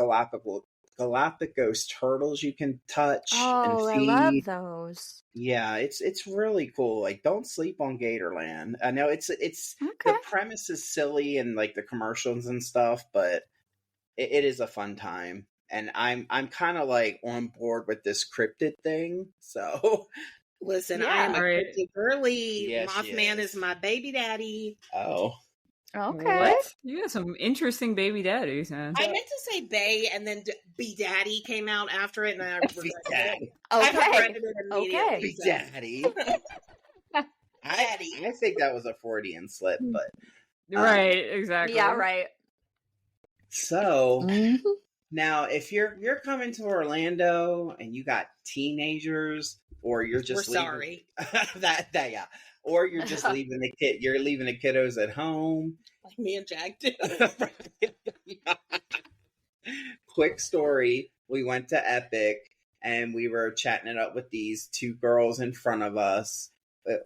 Galapagos turtles you can touch and feed. I love those. Yeah, it's really cool. Like, don't sleep on Gatorland. I know it's Okay. the premise is silly and like the commercials and stuff, but it is a fun time. And I'm kind of like on board with this cryptid thing. So Listen, Yeah. I am a Right. cryptid girly. Yes, she Mothman is. is my baby daddy. oh. Okay. What? You got some interesting baby daddies, man. I meant to say Bay, and then B Daddy came out after it, and I regretted it. Daddy. I Okay. regretted it immediately. Okay. so- Daddy. I think that was a Freudian slip, but Right, exactly. Yeah, right. so Mhm. now if you're coming to Orlando and you got teenagers, or you're We're just sorry. that yeah, or you're just leaving the kiddos at home. Like me and Jack did. Quick story. We went to Epic and we were chatting it up with these two girls in front of us.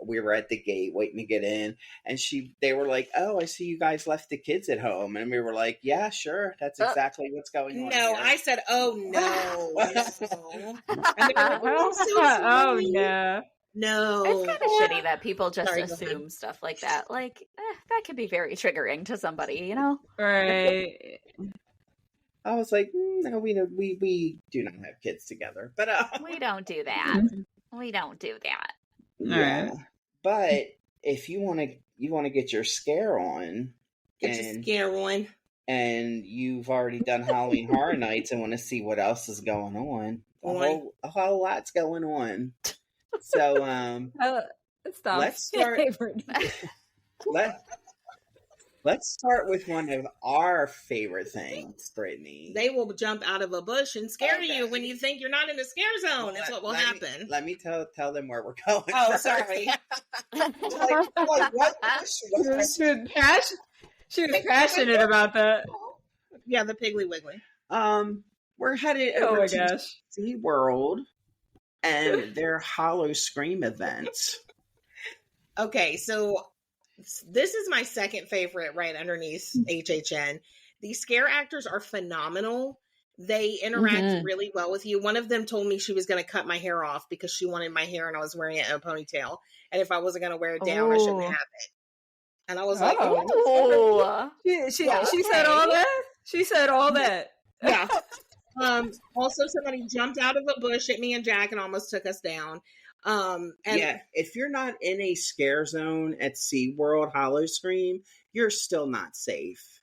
We were at the gate waiting to get in, and they were like, "Oh, I see you guys left the kids at home," and we were like, "Yeah, sure, that's exactly what's going on." No, here." I said, "Oh no!" no. And they were like, "Oh, I'm so Oh sorry." no. No, It's kind of shitty that people just Sorry, go ahead. assume stuff like that. Like, that could be very triggering to somebody, you know? Right. I was like, "No, we do not have kids together," but We don't do that. We don't do that. yeah. Alright. But if you want to get your scare on, get your scare on. and you've already done Halloween Horror Nights and want to see what else is going on, a whole lot's going on. So Stop. Let's start- let's start with one of our favorite things, Brittany. They will jump out of a bush and scare Okay. you when you think you're not in the scare zone. That's what will happen. Let me tell them where we're going. Oh, first. sorry. Like, what? She was passionate about that. Yeah, the Piggly Wiggly. We're We're headed Oh over my to gosh. SeaWorld and their Hollow Scream event. Okay, so this is my second favorite right underneath HHN. These scare actors are phenomenal. They interact really well with you. One of them told me she was going to cut my hair off because she wanted my hair and I was wearing it in a ponytail. And if I wasn't going to wear it down, I shouldn't have it. And I was like, Oh, She said all that? She said all that. yeah. Also, somebody jumped out of a bush at me and Jack and almost took us down. And yeah, if you're not in a scare zone at SeaWorld Hollow Scream, you're still not safe.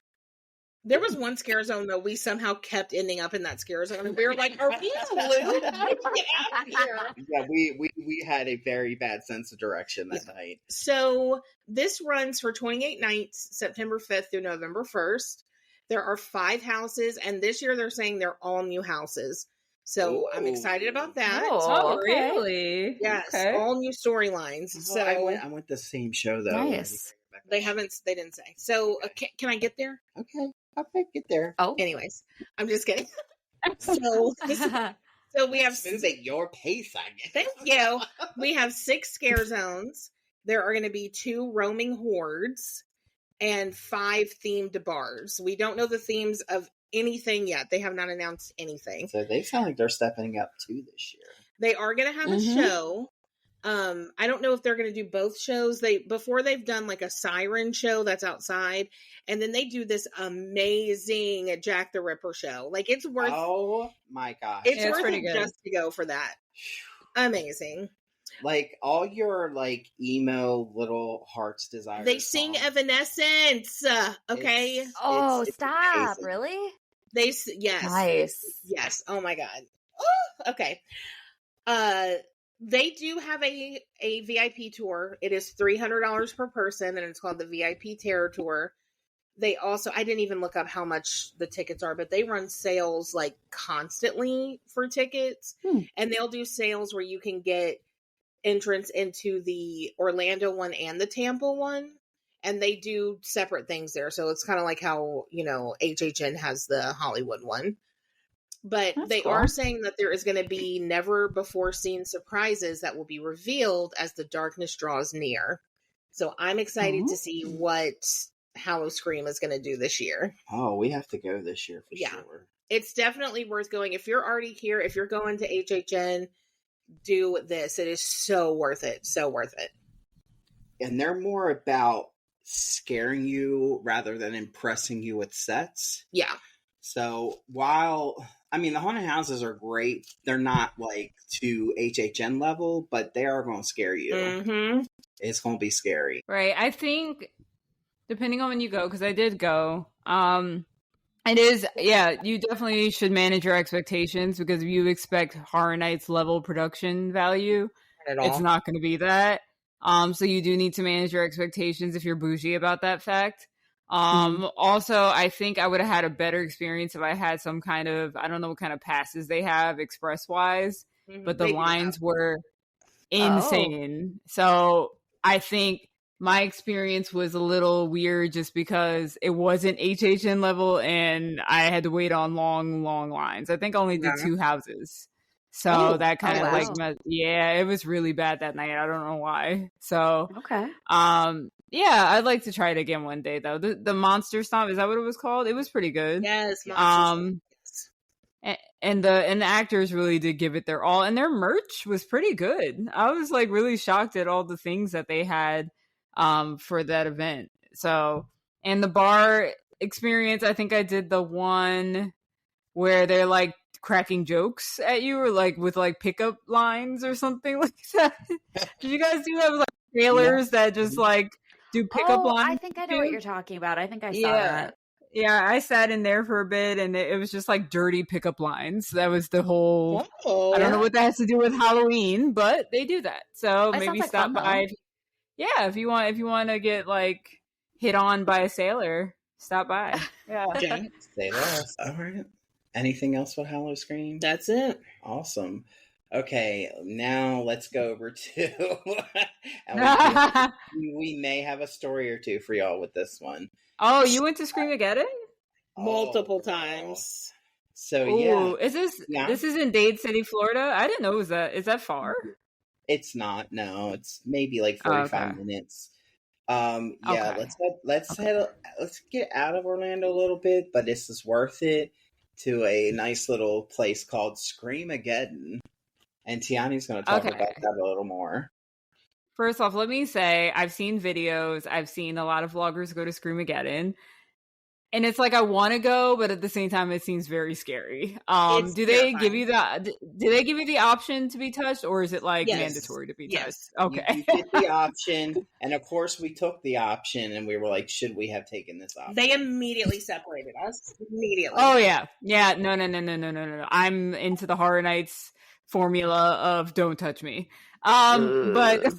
there was one scare zone, though, we somehow kept ending up in that scare zone. And we were like, are we blue? How did we get out of here? Yeah, we had a very bad sense of direction that night. So this runs for 28 nights, September 5th through November 1st. There are 5 houses, and this year they're saying they're all new houses. So I'm excited about that. Oh, okay. Really? Yes, Okay. all new storylines. So I went the same show though. Nice. they didn't say. So can I get there? Okay, get there. Oh, Anyways, I'm just kidding. So we have Smooth at your pace, I guess. Thank you. We have 6 scare zones. There are going to be 2 roaming hordes and 5 themed bars. We don't know the themes of anything yet. They have not announced anything. So they sound like they're stepping up too this year. They are going to have a show. I don't know if they're going to do both shows. Before they've done like a siren show that's outside, and then they do this amazing Jack the Ripper show. Like it's worth. Oh my gosh, it's worth pretty it good. just to go for that. Amazing. Like all your like emo little hearts desire. They sing Evanescence. Okay. It's stop! amazing. Really? Yes. Nice. Yes. Oh my God. Okay. They do have a VIP tour. It is $300 per person, and it's called the VIP Terror Tour. They also, I didn't even look up how much the tickets are, but they run sales like constantly for tickets, and they'll do sales where you can get entrance into the Orlando one and the Tampa one, and they do separate things there. So it's kind of like how, HHN has the Hollywood one. But That's they cool. are saying that there is going to be never before seen surprises that will be revealed as the darkness draws near. So I'm excited to see what Hallow Scream is going to do this year. Oh, we have to go this year for sure. It's definitely worth going. If you're already here, if you're going to HHN, do this. It is so worth it. So worth it. And they're more about scaring you rather than impressing you with sets. Yeah. So while, the haunted houses are great, they're not like to HHN level, but they are going to scare you. Mm-hmm. It's going to be scary. Right. I think depending on when you go, because I did go, it is, you definitely should manage your expectations, because if you expect Horror Nights level production value, it's not going to be that. So you do need to manage your expectations if you're bougie about that fact. Also, I think I would have had a better experience if I had some kind of, I don't know what kind of passes they have express wise, but the lines were insane. So I think my experience was a little weird just because it wasn't HHN level and I had to wait on long lines. I think I only did 2 houses. So that kind of it was really bad that night. I don't know why. So, okay. I'd like to try it again one day though. The Monster Stomp, is that what it was called? It was pretty good. Yes. And the actors really did give it their all, and their merch was pretty good. I was like really shocked at all the things that they had for that event. So, and the bar experience, I think I did the one where they're like cracking jokes at you, or like with like pickup lines or something like that. Did you guys do that with like trailers that just like do pickup lines? I think I know what you're talking about. I think I saw that. Yeah, I sat in there for a bit, and it was just like dirty pickup lines. That was the whole. I don't know what that has to do with Halloween, but they do that. So That maybe sounds like stop fun, by. If you want to get like hit on by a sailor, stop by. Yeah. Say less. All right. Anything else with Hallow Scream? That's it. Awesome. Okay, now let's go over to. we may have a story or two for y'all with this one. Oh, you went to Screamageddon? Multiple times. So Ooh, is yeah, this is in Dade City, Florida? I didn't know is that far? it's not. No, it's maybe like Oh, 45 okay. minutes. Yeah, Okay. let's get out of Orlando a little bit, but this is worth it, to a nice little place called Screamageddon. And Tiani's going to talk about Okay. that a little more. First off, let me say I've seen videos. I've seen a lot of vloggers go to Screamageddon. And it's like I want to go, but at the same time, it seems very scary. It's Do they terrifying. give you the option to be touched, or is it like mandatory to be touched? Yes. Okay. You get the option, and of course we took the option, and we were like, should we have taken this option? They immediately separated us. Immediately. Oh yeah. No. I'm into the Horror Nights formula of don't touch me. But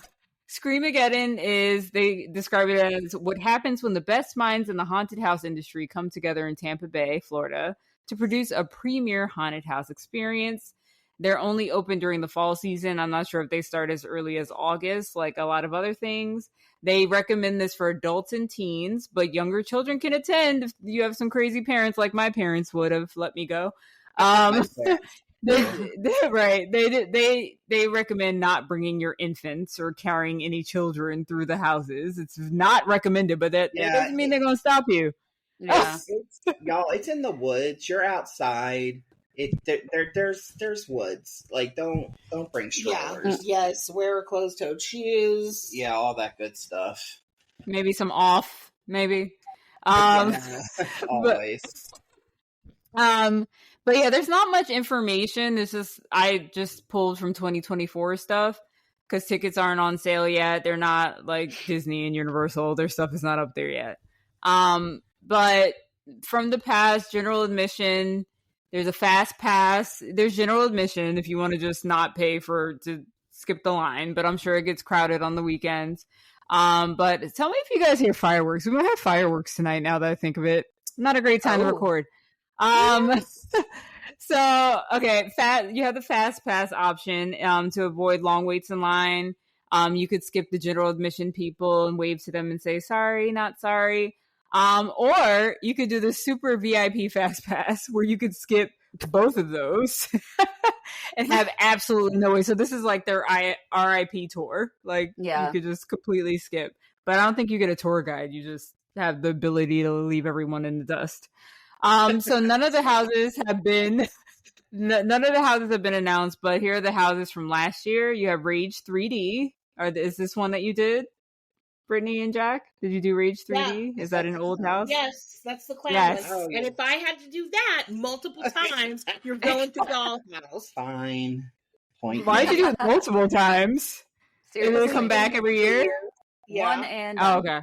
Screamageddon they describe it as what happens when the best minds in the haunted house industry come together in Tampa Bay, Florida, to produce a premier haunted house experience. They're only open during the fall season. I'm not sure if they start as early as August, like a lot of other things. They recommend this for adults and teens, but younger children can attend if you have some crazy parents like my parents would have let me go. They recommend not bringing your infants or carrying any children through the houses. It's not recommended, but that doesn't mean they're going to stop you. Yeah. Y'all, it's in the woods. You're outside. There's woods. Like, don't bring strollers. Yes. Wear closed-toed shoes. Yeah, all that good stuff. Maybe some off. Maybe. Always. But yeah, there's not much information. I just pulled from 2024 stuff because tickets aren't on sale yet. They're not like Disney and Universal. Their stuff is not up there yet. But from the past, general admission, there's a fast pass. There's general admission if you want to just not pay to skip the line, but I'm sure it gets crowded on the weekends. But tell me if you guys hear fireworks. We might have fireworks tonight now that I think of it. Not a great time to record. So okay, you have the fast pass option to avoid long waits in line. You could skip the general admission people and wave to them and say sorry, not sorry. Or you could do the super VIP fast pass where you could skip both of those and have absolutely no way. So this is like their RIP tour. Like you could just completely skip. But I don't think you get a tour guide. You just have the ability to leave everyone in the dust. So none of the houses have been announced, but here are the houses from last year. You have Rage 3D. Is this one that you did, Brittany and Jack? Did you do Rage 3D? Yeah. Is that an old house? Yes, that's the clown Yes. one. And if I had to do that multiple times, you're going to Dollhouse. Fine. Point. Why did you do it multiple times? Did it come back every year? Yeah. One and okay.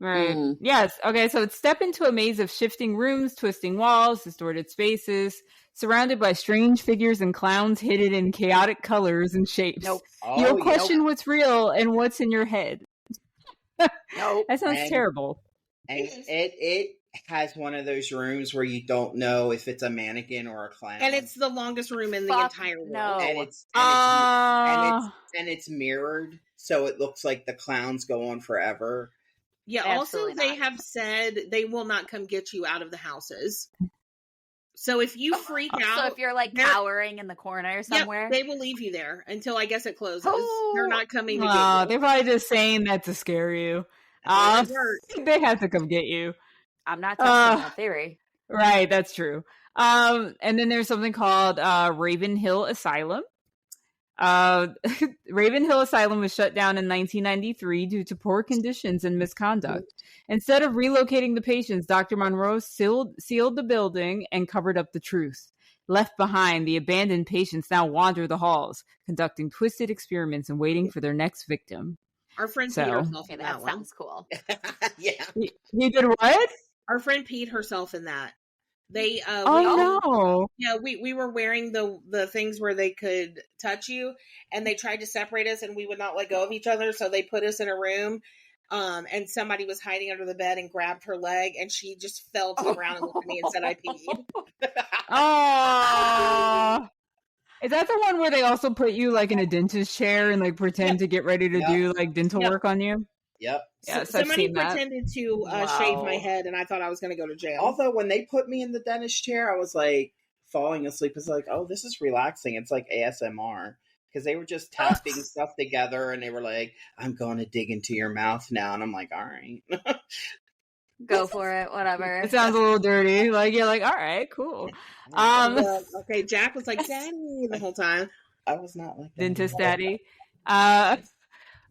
Right. Yes. Okay. So step into a maze of shifting rooms, twisting walls, distorted spaces, surrounded by strange figures and clowns hidden in chaotic colors and shapes. Nope. You'll question what's real and what's in your head. Nope. That sounds terrible. And it has one of those rooms where you don't know if it's a mannequin or a clown. And it's the longest room in the entire world. No. And it's mirrored, so it looks like the clowns go on forever. Yeah, Absolutely also they not. have said they will not come get you out of the houses. So if you freak out, So if you're like cowering in the corner somewhere, they will leave you there until I guess it closes. Oh. They're not coming to get Oh, you. they're probably just saying that to scare you. They have to come get you. I'm not testing that theory. Right, that's true. And then there's something called Raven Hill Asylum. Raven Hill Asylum was shut down in 1993 due to poor conditions and misconduct. Instead of relocating the patients, Dr. Monroe sealed the building and covered up the truth. Left behind, the abandoned patients now wander the halls, conducting twisted experiments and waiting for their next victim. Our friend Pete herself Okay, in that that one. sounds cool. Yeah. He did what? Our friend Pete herself in that. They No. Yeah, we were wearing the things where they could touch you, and they tried to separate us, and we would not let go of each other. So they put us in a room, and somebody was hiding under the bed and grabbed her leg, and she just fell to the ground and looked at me and said, "I peed." Oh, is that the one where they also put you like in a dentist chair and like pretend to get ready to do like dental work on you? Yep. Yes, I've Somebody seen that. pretended to shave my head, and I thought I was going to go to jail. Although when they put me in the dentist chair, I was like, falling asleep. It's like, oh, this is relaxing. It's like ASMR. Because they were just tapping stuff together and they were like, I'm going to dig into your mouth now. And I'm like, all right. Go for it, whatever. It sounds a little dirty. Like, you're like, all right, cool. Well, okay, Jack was like, Daddy, the whole time. I was not like that. Dentist daddy. All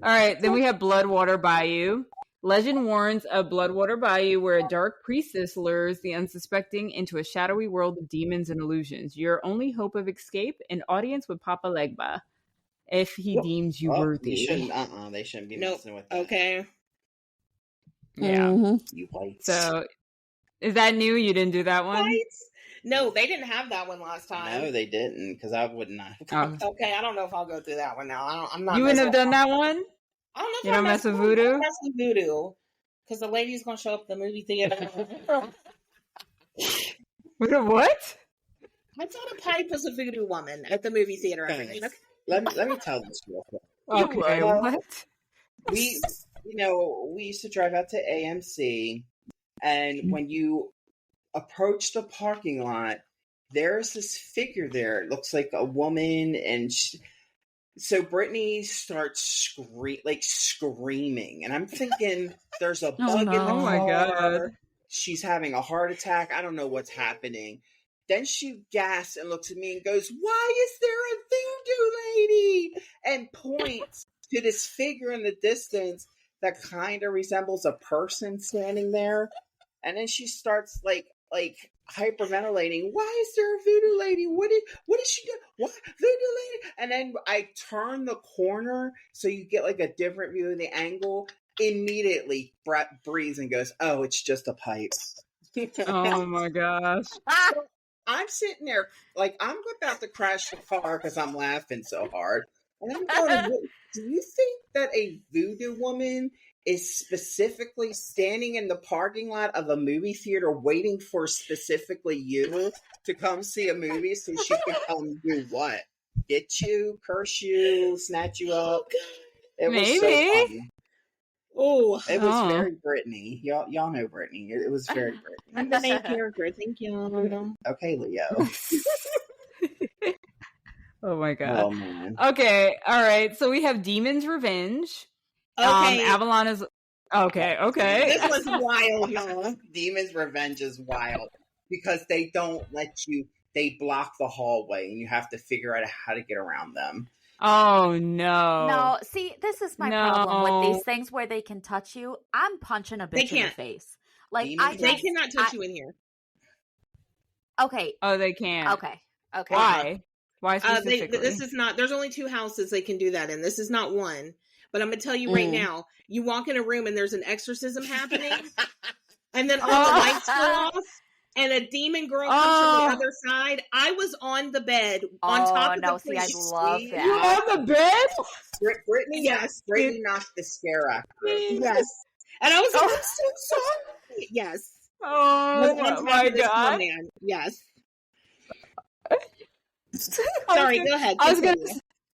right, then we have Bloodwater Bayou. Legend warns of Bloodwater Bayou, where a dark priestess lures the unsuspecting into a shadowy world of demons and illusions. Your only hope of escape, an audience with Papa Legba, if he deems you worthy. They shouldn't be messing with that. Okay. Yeah. You whites. So, is that new? You didn't do that one? Whites? No, they didn't have that one last time. No, they didn't, because I would not. Okay, I don't know if I'll go through that one now. I'm not. You wouldn't have done that one? I don't know if you don't mess with voodoo? mess with voodoo. Because the lady's going to show up at the movie theater. What? I thought a pipe was a voodoo woman at the movie theater. Okay. Let me tell this real quick. Okay, what? We used to drive out to AMC, and when you approach the parking lot, there's this figure there. It looks like a woman, and so Brittany starts screaming, and I'm thinking there's a bug in the car. Oh my God. She's having a heart attack. I don't know what's happening. Then she gasps and looks at me and goes, "Why is there a voodoo lady?" and points to this figure in the distance that kind of resembles a person standing there. And then she starts like hyperventilating. Why is there a voodoo lady? What did she do? What voodoo lady? And then I turn the corner so you get like a different view of the angle. Immediately, Brett breathes and goes, "Oh, it's just a pipe." Oh my gosh. I'm sitting there like I'm about to crash the car because I'm laughing so hard. And I'm going, do you think that a voodoo woman is specifically standing in the parking lot of a movie theater waiting for specifically you to come see a movie so she can come do what? Get you, curse you, snatch you up? It was so funny. Oh, it was very Brittany. Y'all know Brittany. It was very Brittany. I'm the main character. Thank you. Okay, Leo. Oh my God. Oh man. Okay, all right. So we have Demon's Revenge. Okay. Avalon is okay. This was wild, y'all. Demon's Revenge is wild because they don't let you. They block the hallway, and you have to figure out how to get around them. Oh no! No, see, this is my problem with these things where they can touch you. I'm punching a bitch in the face. Like they cannot touch you in here. Okay. Oh, they can. Okay. Why? Why specifically? This is not. There's only 2 houses they can do that in. This is not one. But I'm gonna tell you right now. You walk in a room and there's an exorcism happening, and then all the lights go off. And a demon girl comes from the other side. I was on the bed on top of the priest. I love that. You on the bed? Brittany, yes. Brittany knocked the scare out. Yes. And I was like, I'm so sorry. Yes. Oh my God. Yes. Sorry, go ahead.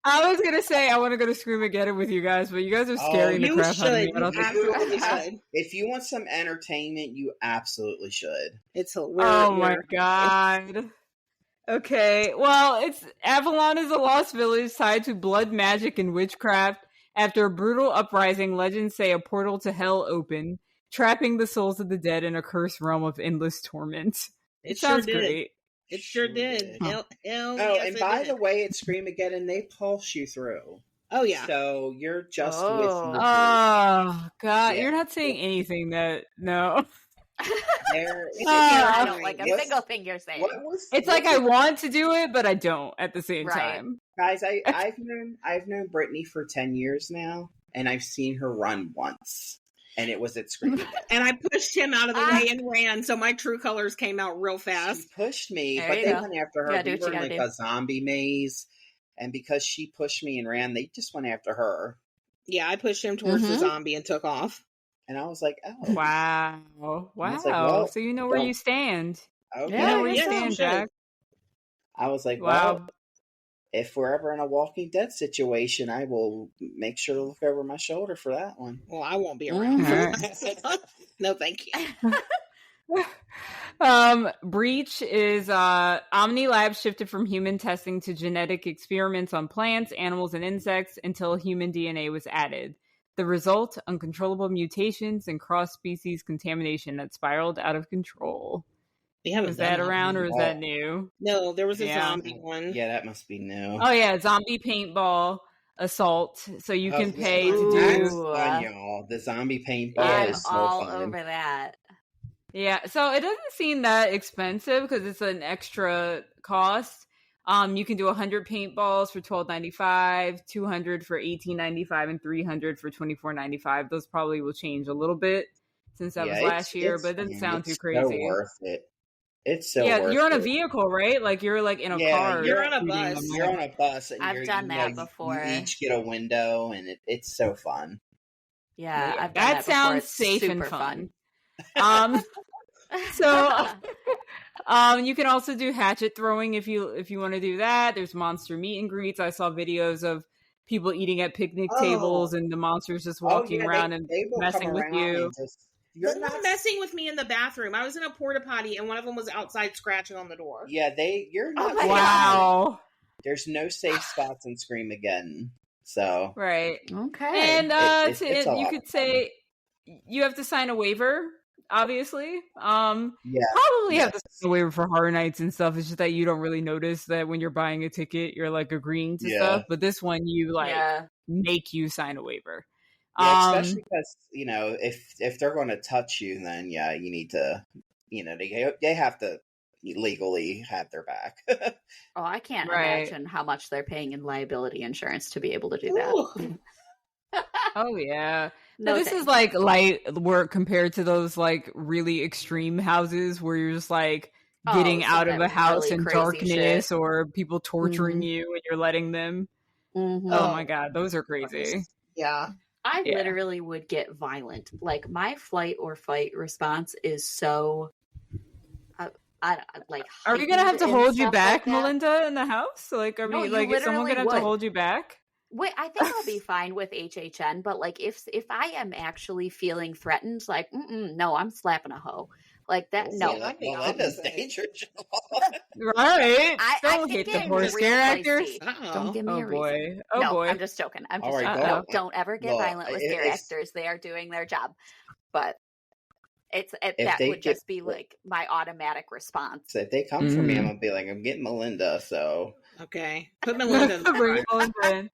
I was gonna say I want to go to Screamageddon with you guys, but you guys are scaring the crap out of me. Absolutely should. If you want some entertainment, you absolutely should. It's my God. Okay, well, Avalon is a lost village tied to blood magic and witchcraft. After a brutal uprising, legends say a portal to hell opened, trapping the souls of the dead in a cursed realm of endless torment. It sounds great. It sure did. Huh. And by the way, at Screamageddon, they pulse you through. Oh, yeah. So you're just with Oh, God. You're not saying anything that... No. I don't like a single thing you're saying. It's like I want to do it, but I don't at the same time. Guys, I've known Brittany for 10 years now, and I've seen her run once. And it was at Screamageddon. And I pushed him out of the way and ran, so my true colors came out real fast. She pushed me, but they went after her. We were in a zombie maze, and because she pushed me and ran, they just went after her. Yeah, I pushed him towards the zombie and took off. And I was like, oh. Wow. Like, well, so you know where you stand. Okay. You know where you stand, Jack. I was like, well, if we're ever in a Walking Dead situation, I will make sure to look over my shoulder for that one. Well, I won't be around. Right. No, thank you. Breach is Omni Labs shifted from human testing to genetic experiments on plants, animals, and insects until human DNA was added. The result, uncontrollable mutations and cross-species contamination that spiraled out of control. Is that around or is that new? No, there was a zombie one. Yeah, that must be new. Oh yeah, zombie paintball assault. So you can pay to do fun, y'all. The zombie paintball is so all fun. over that. Yeah, so it doesn't seem that expensive because it's an extra cost. You can do 100 paintballs for $12.95, 200 for $18.95, and 300 for $24.95. Those probably will change a little bit since that was last year, but it doesn't sound too crazy. It's so worth it. It's so worth it. You're on a vehicle, right? Like you're like in a car. You're on a bus. You're on a bus. And I've done that before. You each get a window, and it's so fun. Yeah, I've done that sounds safe and fun. So you can also do hatchet throwing if you want to do that. There's monster meet and greets. I saw videos of people eating at picnic tables and the monsters just walking around and messing with you. You're not messing with me in the bathroom. I was in a porta potty and one of them was outside scratching on the door. Yeah, you're not. Wow. There's no safe spots in Scream Again. So right. Okay. And you could say you have to sign a waiver. Obviously, probably have to sign a waiver for Horror Nights and stuff. It's just that you don't really notice that when you're buying a ticket, you're like agreeing to stuff. But this one, you make you sign a waiver. Yeah, especially because if they're going to touch you, then you need to, they have to legally have their back. Oh, I can't imagine how much they're paying in liability insurance to be able to do that. Oh yeah. No, this is like light work compared to those like really extreme houses where you're just like getting out of a house really in darkness or people torturing you and you're letting them. Mm-hmm. Oh my God, those are crazy. Yeah. I literally would get violent. Like my flight or fight response is so Are we gonna have to hold you back, Melinda, in the house? Like, are we is someone gonna have to hold you back? Wait, I think I'll be fine with HHN, but like if I am actually feeling threatened, like no, I'm slapping a hoe. Like that, no. Melinda's dangerous. Right. Don't hit the poor scare actors. Don't give me a reason. Oh boy. I'm just joking. I'm just joking. Don't ever get violent with scare actors. They are doing their job. But that would just be like my automatic response. So if they come for me, I'm gonna be like, I'm getting Melinda. So okay, put Melinda in the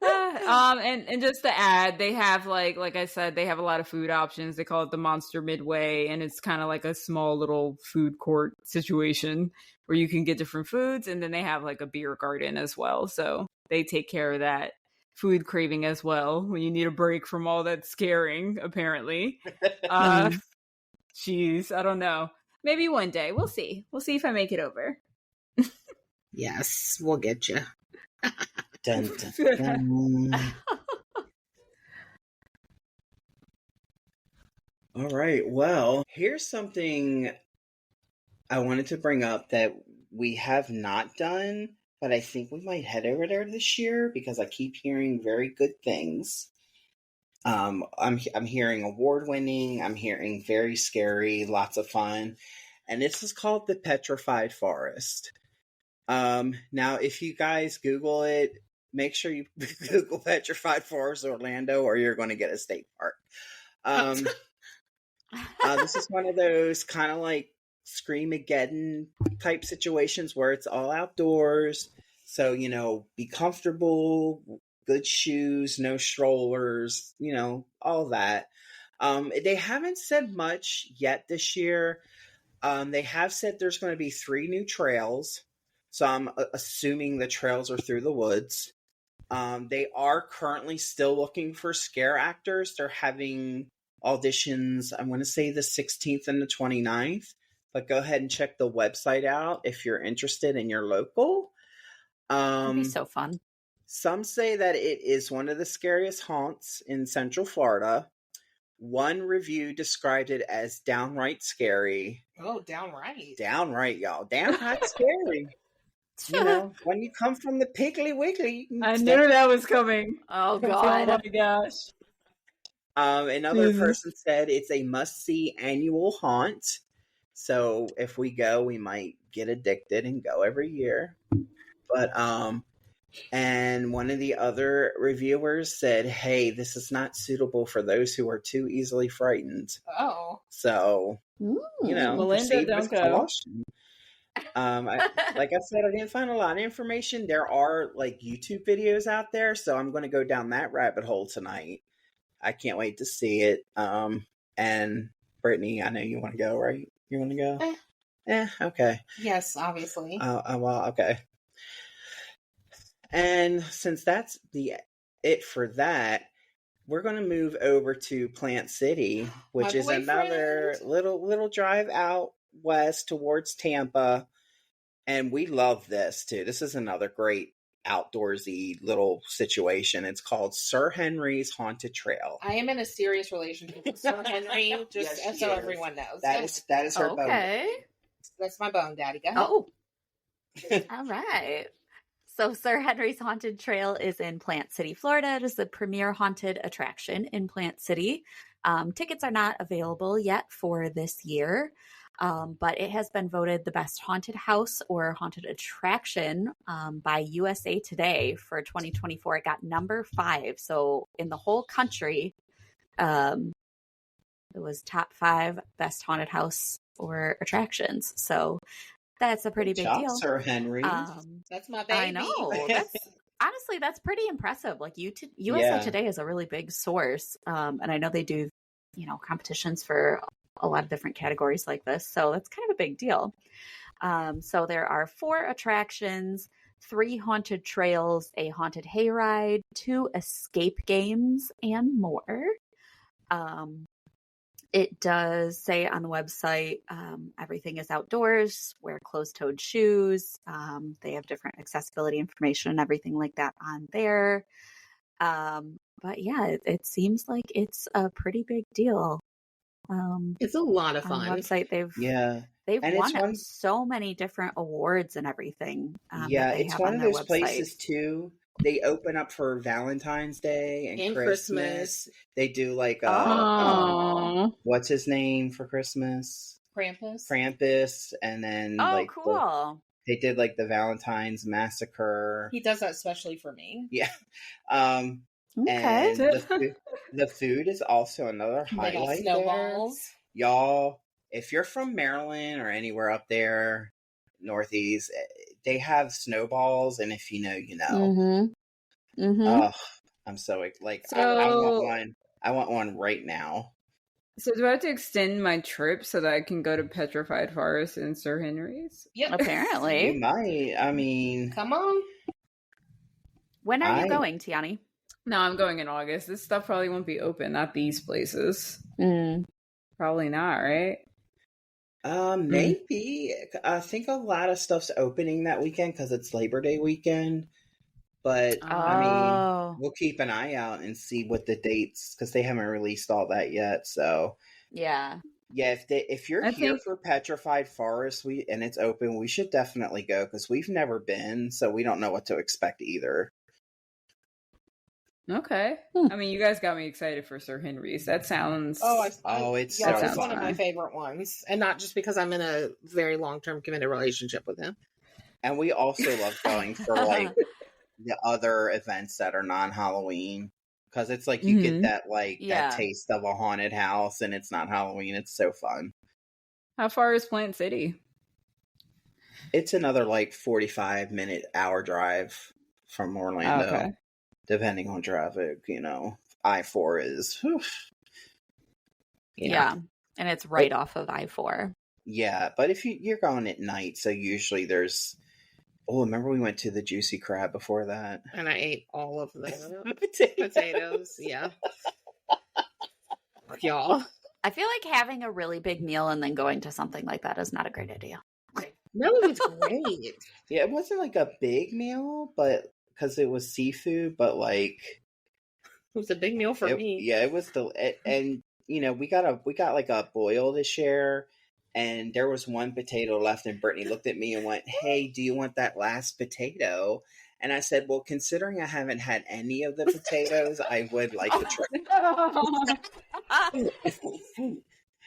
and just to add, they have like I said, they have a lot of food options. They call it the Monster Midway, and it's kind of like a small little food court situation where you can get different foods, and then they have like a beer garden as well. So they take care of that food craving as well when you need a break from all that scaring, apparently. Jeez, I don't know. Maybe one day. We'll see. We'll see if I make it over. Yes, we'll get you. Dun, dun, dun. All right. Well, here's something I wanted to bring up that we have not done, but I think we might head over there this year because I keep hearing very good things. I'm hearing award-winning. I'm hearing very scary, lots of fun, and this is called the Petrified Forest. Now, if you guys Google it, make sure you Google Petrified Forest Orlando, or you're going to get a state park. This is one of those kind of like Screamageddon type situations where it's all outdoors. So, be comfortable, good shoes, no strollers, all that. They haven't said much yet this year. They have said there's going to be 3 new trails. So I'm assuming the trails are through the woods. They are currently still looking for scare actors. They're having auditions, I want to say the 16th and the 29th. But go ahead and check the website out if you're interested and you're local. That'd be so fun. Some say that it is one of the scariest haunts in Central Florida. One review described it as downright scary. Oh, downright. Downright, y'all. Downright scary. When you come from the Piggly Wiggly. I knew that was coming. Oh, God. Oh, my gosh. Another person said it's a must-see annual haunt. So if we go, we might get addicted and go every year. But and one of the other reviewers said, "Hey, this is not suitable for those who are too easily frightened." Oh. So, Melinda, proceed don't with go. caution. Like I said, I didn't find a lot of information. There are like YouTube videos out there, so I'm going to go down that rabbit hole tonight. I can't wait to see it. And Brittany, I know you want to go, right? You want to go? Okay. Yes, obviously. Well, okay. And since that's it for that, we're going to move over to Plant City, which is another little drive out west towards Tampa. And we love this too. This is another great outdoorsy little situation. It's called Sir Henry's Haunted Trail. I am in a serious relationship with Sir Henry, just Yes, so is. everyone knows. That is her bone. Okay. That's my bone, Daddy. Go ahead. Oh. All right. So Sir Henry's Haunted Trail is in Plant City, Florida. It is the premier haunted attraction in Plant City. Tickets are not available yet for this year, but it has been voted the best haunted house or haunted attraction by USA Today for 2024. It got number 5. So in the whole country, it was top 5 best haunted house or attractions. So that's a pretty big deal. Sir Henry. That's my baby. I know. Honestly, that's pretty impressive. Like USA Today is a really big source. And I know they do, competitions for a lot of different categories like this. So that's kind of a big deal. So there are 4 attractions, 3 haunted trails, a haunted hayride, 2 escape games, and more. It does say on the website, everything is outdoors, wear closed-toed shoes. They have different accessibility information and everything like that on there. But yeah, it seems like it's a pretty big deal. It's a lot of On fun. the website, they've And won so many different awards and everything. It's one of those places too. They open up for Valentine's Day and Christmas. They do like what's his name for Christmas? Krampus, and then cool. They did like the Valentine's Massacre. He does that especially for me. Yeah. Okay. And the food is also another highlight. Snowballs. There. Y'all, if you're from Maryland or anywhere up there, Northeast, they have snowballs, and if you know, you know. Oh, I'm so like I want one. I want one right now. So do I have to extend my trip so that I can go to Petrified Forest and Sir Henry's? Yep. Apparently. You might. I mean, come on. When are you going, Tiani? No, I'm going in August. This stuff probably won't be open. Not these places. Probably not, right? Maybe. I think a lot of stuff's opening that weekend because it's Labor Day weekend. But I mean, we'll keep an eye out and see what the dates, because they haven't released all that yet. So yeah. If you're here for Petrified Forest, and it's open, we should definitely go, because we've never been, so we don't know what to expect either. Okay. I mean, you guys got me excited for Sir Henry's. That sounds... it's one of my favorite ones. And not just because I'm in a very long-term committed relationship with him. And we also love going for, like, the other events that are non-Halloween. Because it's like you get that, that taste of a haunted house, and it's not Halloween. It's so fun. How far is Plant City? It's another, 45-minute hour drive from Orlando. Okay. Depending on traffic, I-4 is... Yeah, and it's right off of I-4. Yeah, but if you're going at night, so usually there's... Oh, remember we went to the Juicy Crab before that? And I ate all of the potatoes. Yeah. Y'all. I feel like having a really big meal and then going to something like that is not a great idea. No, it was great. Yeah, it wasn't like a big meal, but... because it was seafood, but it was a big meal for me. Yeah, it was and we got a boil to share, and there was one potato left, and Brittany looked at me and went, "Hey, do you want that last potato?" And I said, well, considering I haven't had any of the potatoes, I would like to try.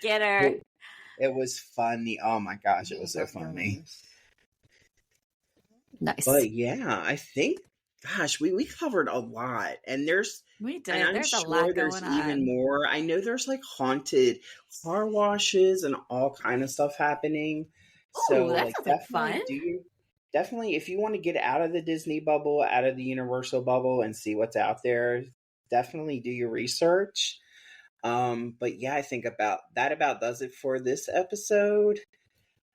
Get her. It was funny. Oh my gosh, it was so funny. Nice. But yeah, I think, gosh, we covered a lot. And We did. and I'm There's sure a lot there's going even on. more. I know there's like haunted car washes and all kind of stuff happening. So Ooh, that like sounds like definitely fun. definitely if you want to get out of the Disney bubble, out of the Universal bubble and see what's out there, definitely do your research. But yeah, I think about does it for this episode.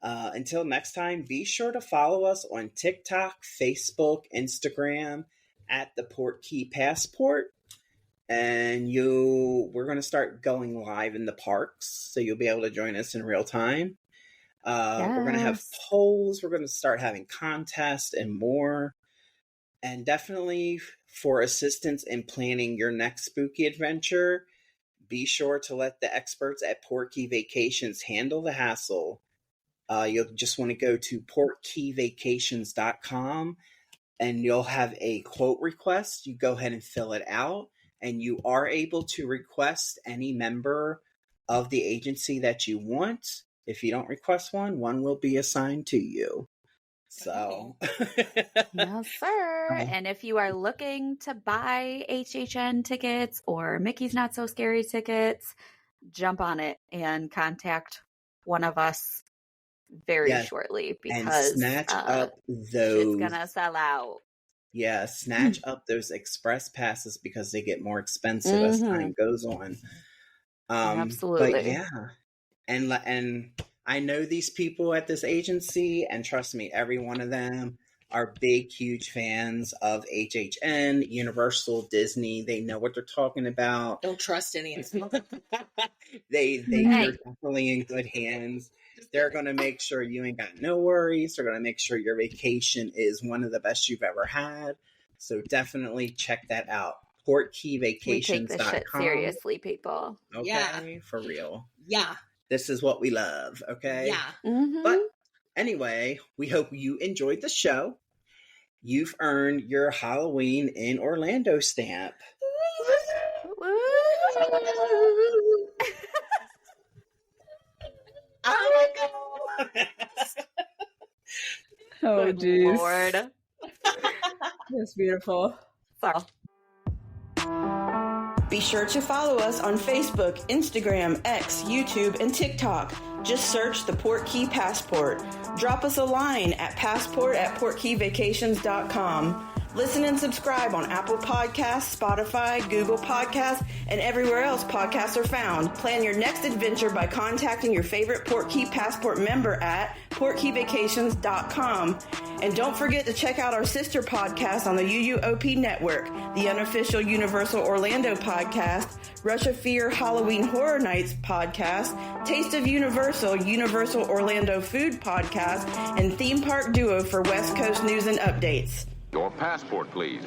Until next time, be sure to follow us on TikTok, Facebook, Instagram at the Portkey Passport. And we're going to start going live in the parks, so you'll be able to join us in real time. We're going to have polls. We're going to start having contests and more. And definitely for assistance in planning your next spooky adventure, be sure to let the experts at Portkey Vacations handle the hassle. You'll just want to go to portkeyvacations.com and you'll have a quote request. You go ahead and fill it out, and you are able to request any member of the agency that you want. If you don't request one will be assigned to you. So, Yes, sir. And if you are looking to buy HHN tickets or Mickey's Not So Scary tickets, jump on it and contact one of us very shortly, because and snatch up those. It's gonna sell out. Yeah, snatch up those express passes because they get more expensive as time goes on. Absolutely. But yeah, and I know these people at this agency, and trust me, every one of them are big, huge fans of HHN, Universal, Disney. They know what they're talking about. Don't trust any of them. They're definitely in good hands. They're going to make sure you ain't got no worries. They're going to make sure your vacation is one of the best you've ever had. So definitely check that out. PortkeyVacations.com. We take this shit seriously, people. Okay, Yeah. for real. Yeah. This is what we love, okay? Yeah. But anyway, we hope you enjoyed the show. You've earned your Halloween in Orlando stamp. Oh my God. Oh, geez. Lord. That's beautiful. Sorry. Be sure to follow us on Facebook, Instagram, X, YouTube, and TikTok. Just search the Portkey Passport. Drop us a line at passport@portkeyvacations.com. Listen and subscribe on Apple Podcasts, Spotify, Google Podcasts, and everywhere else podcasts are found. Plan your next adventure by contacting your favorite Portkey Passport member at portkeyvacations.com. And don't forget to check out our sister podcast on the UUOP network, the unofficial Universal Orlando podcast, Rush of Fear Halloween Horror Nights podcast, Taste of Universal Orlando Food podcast, and Theme Park Duo for West Coast news and updates. Your passport, please.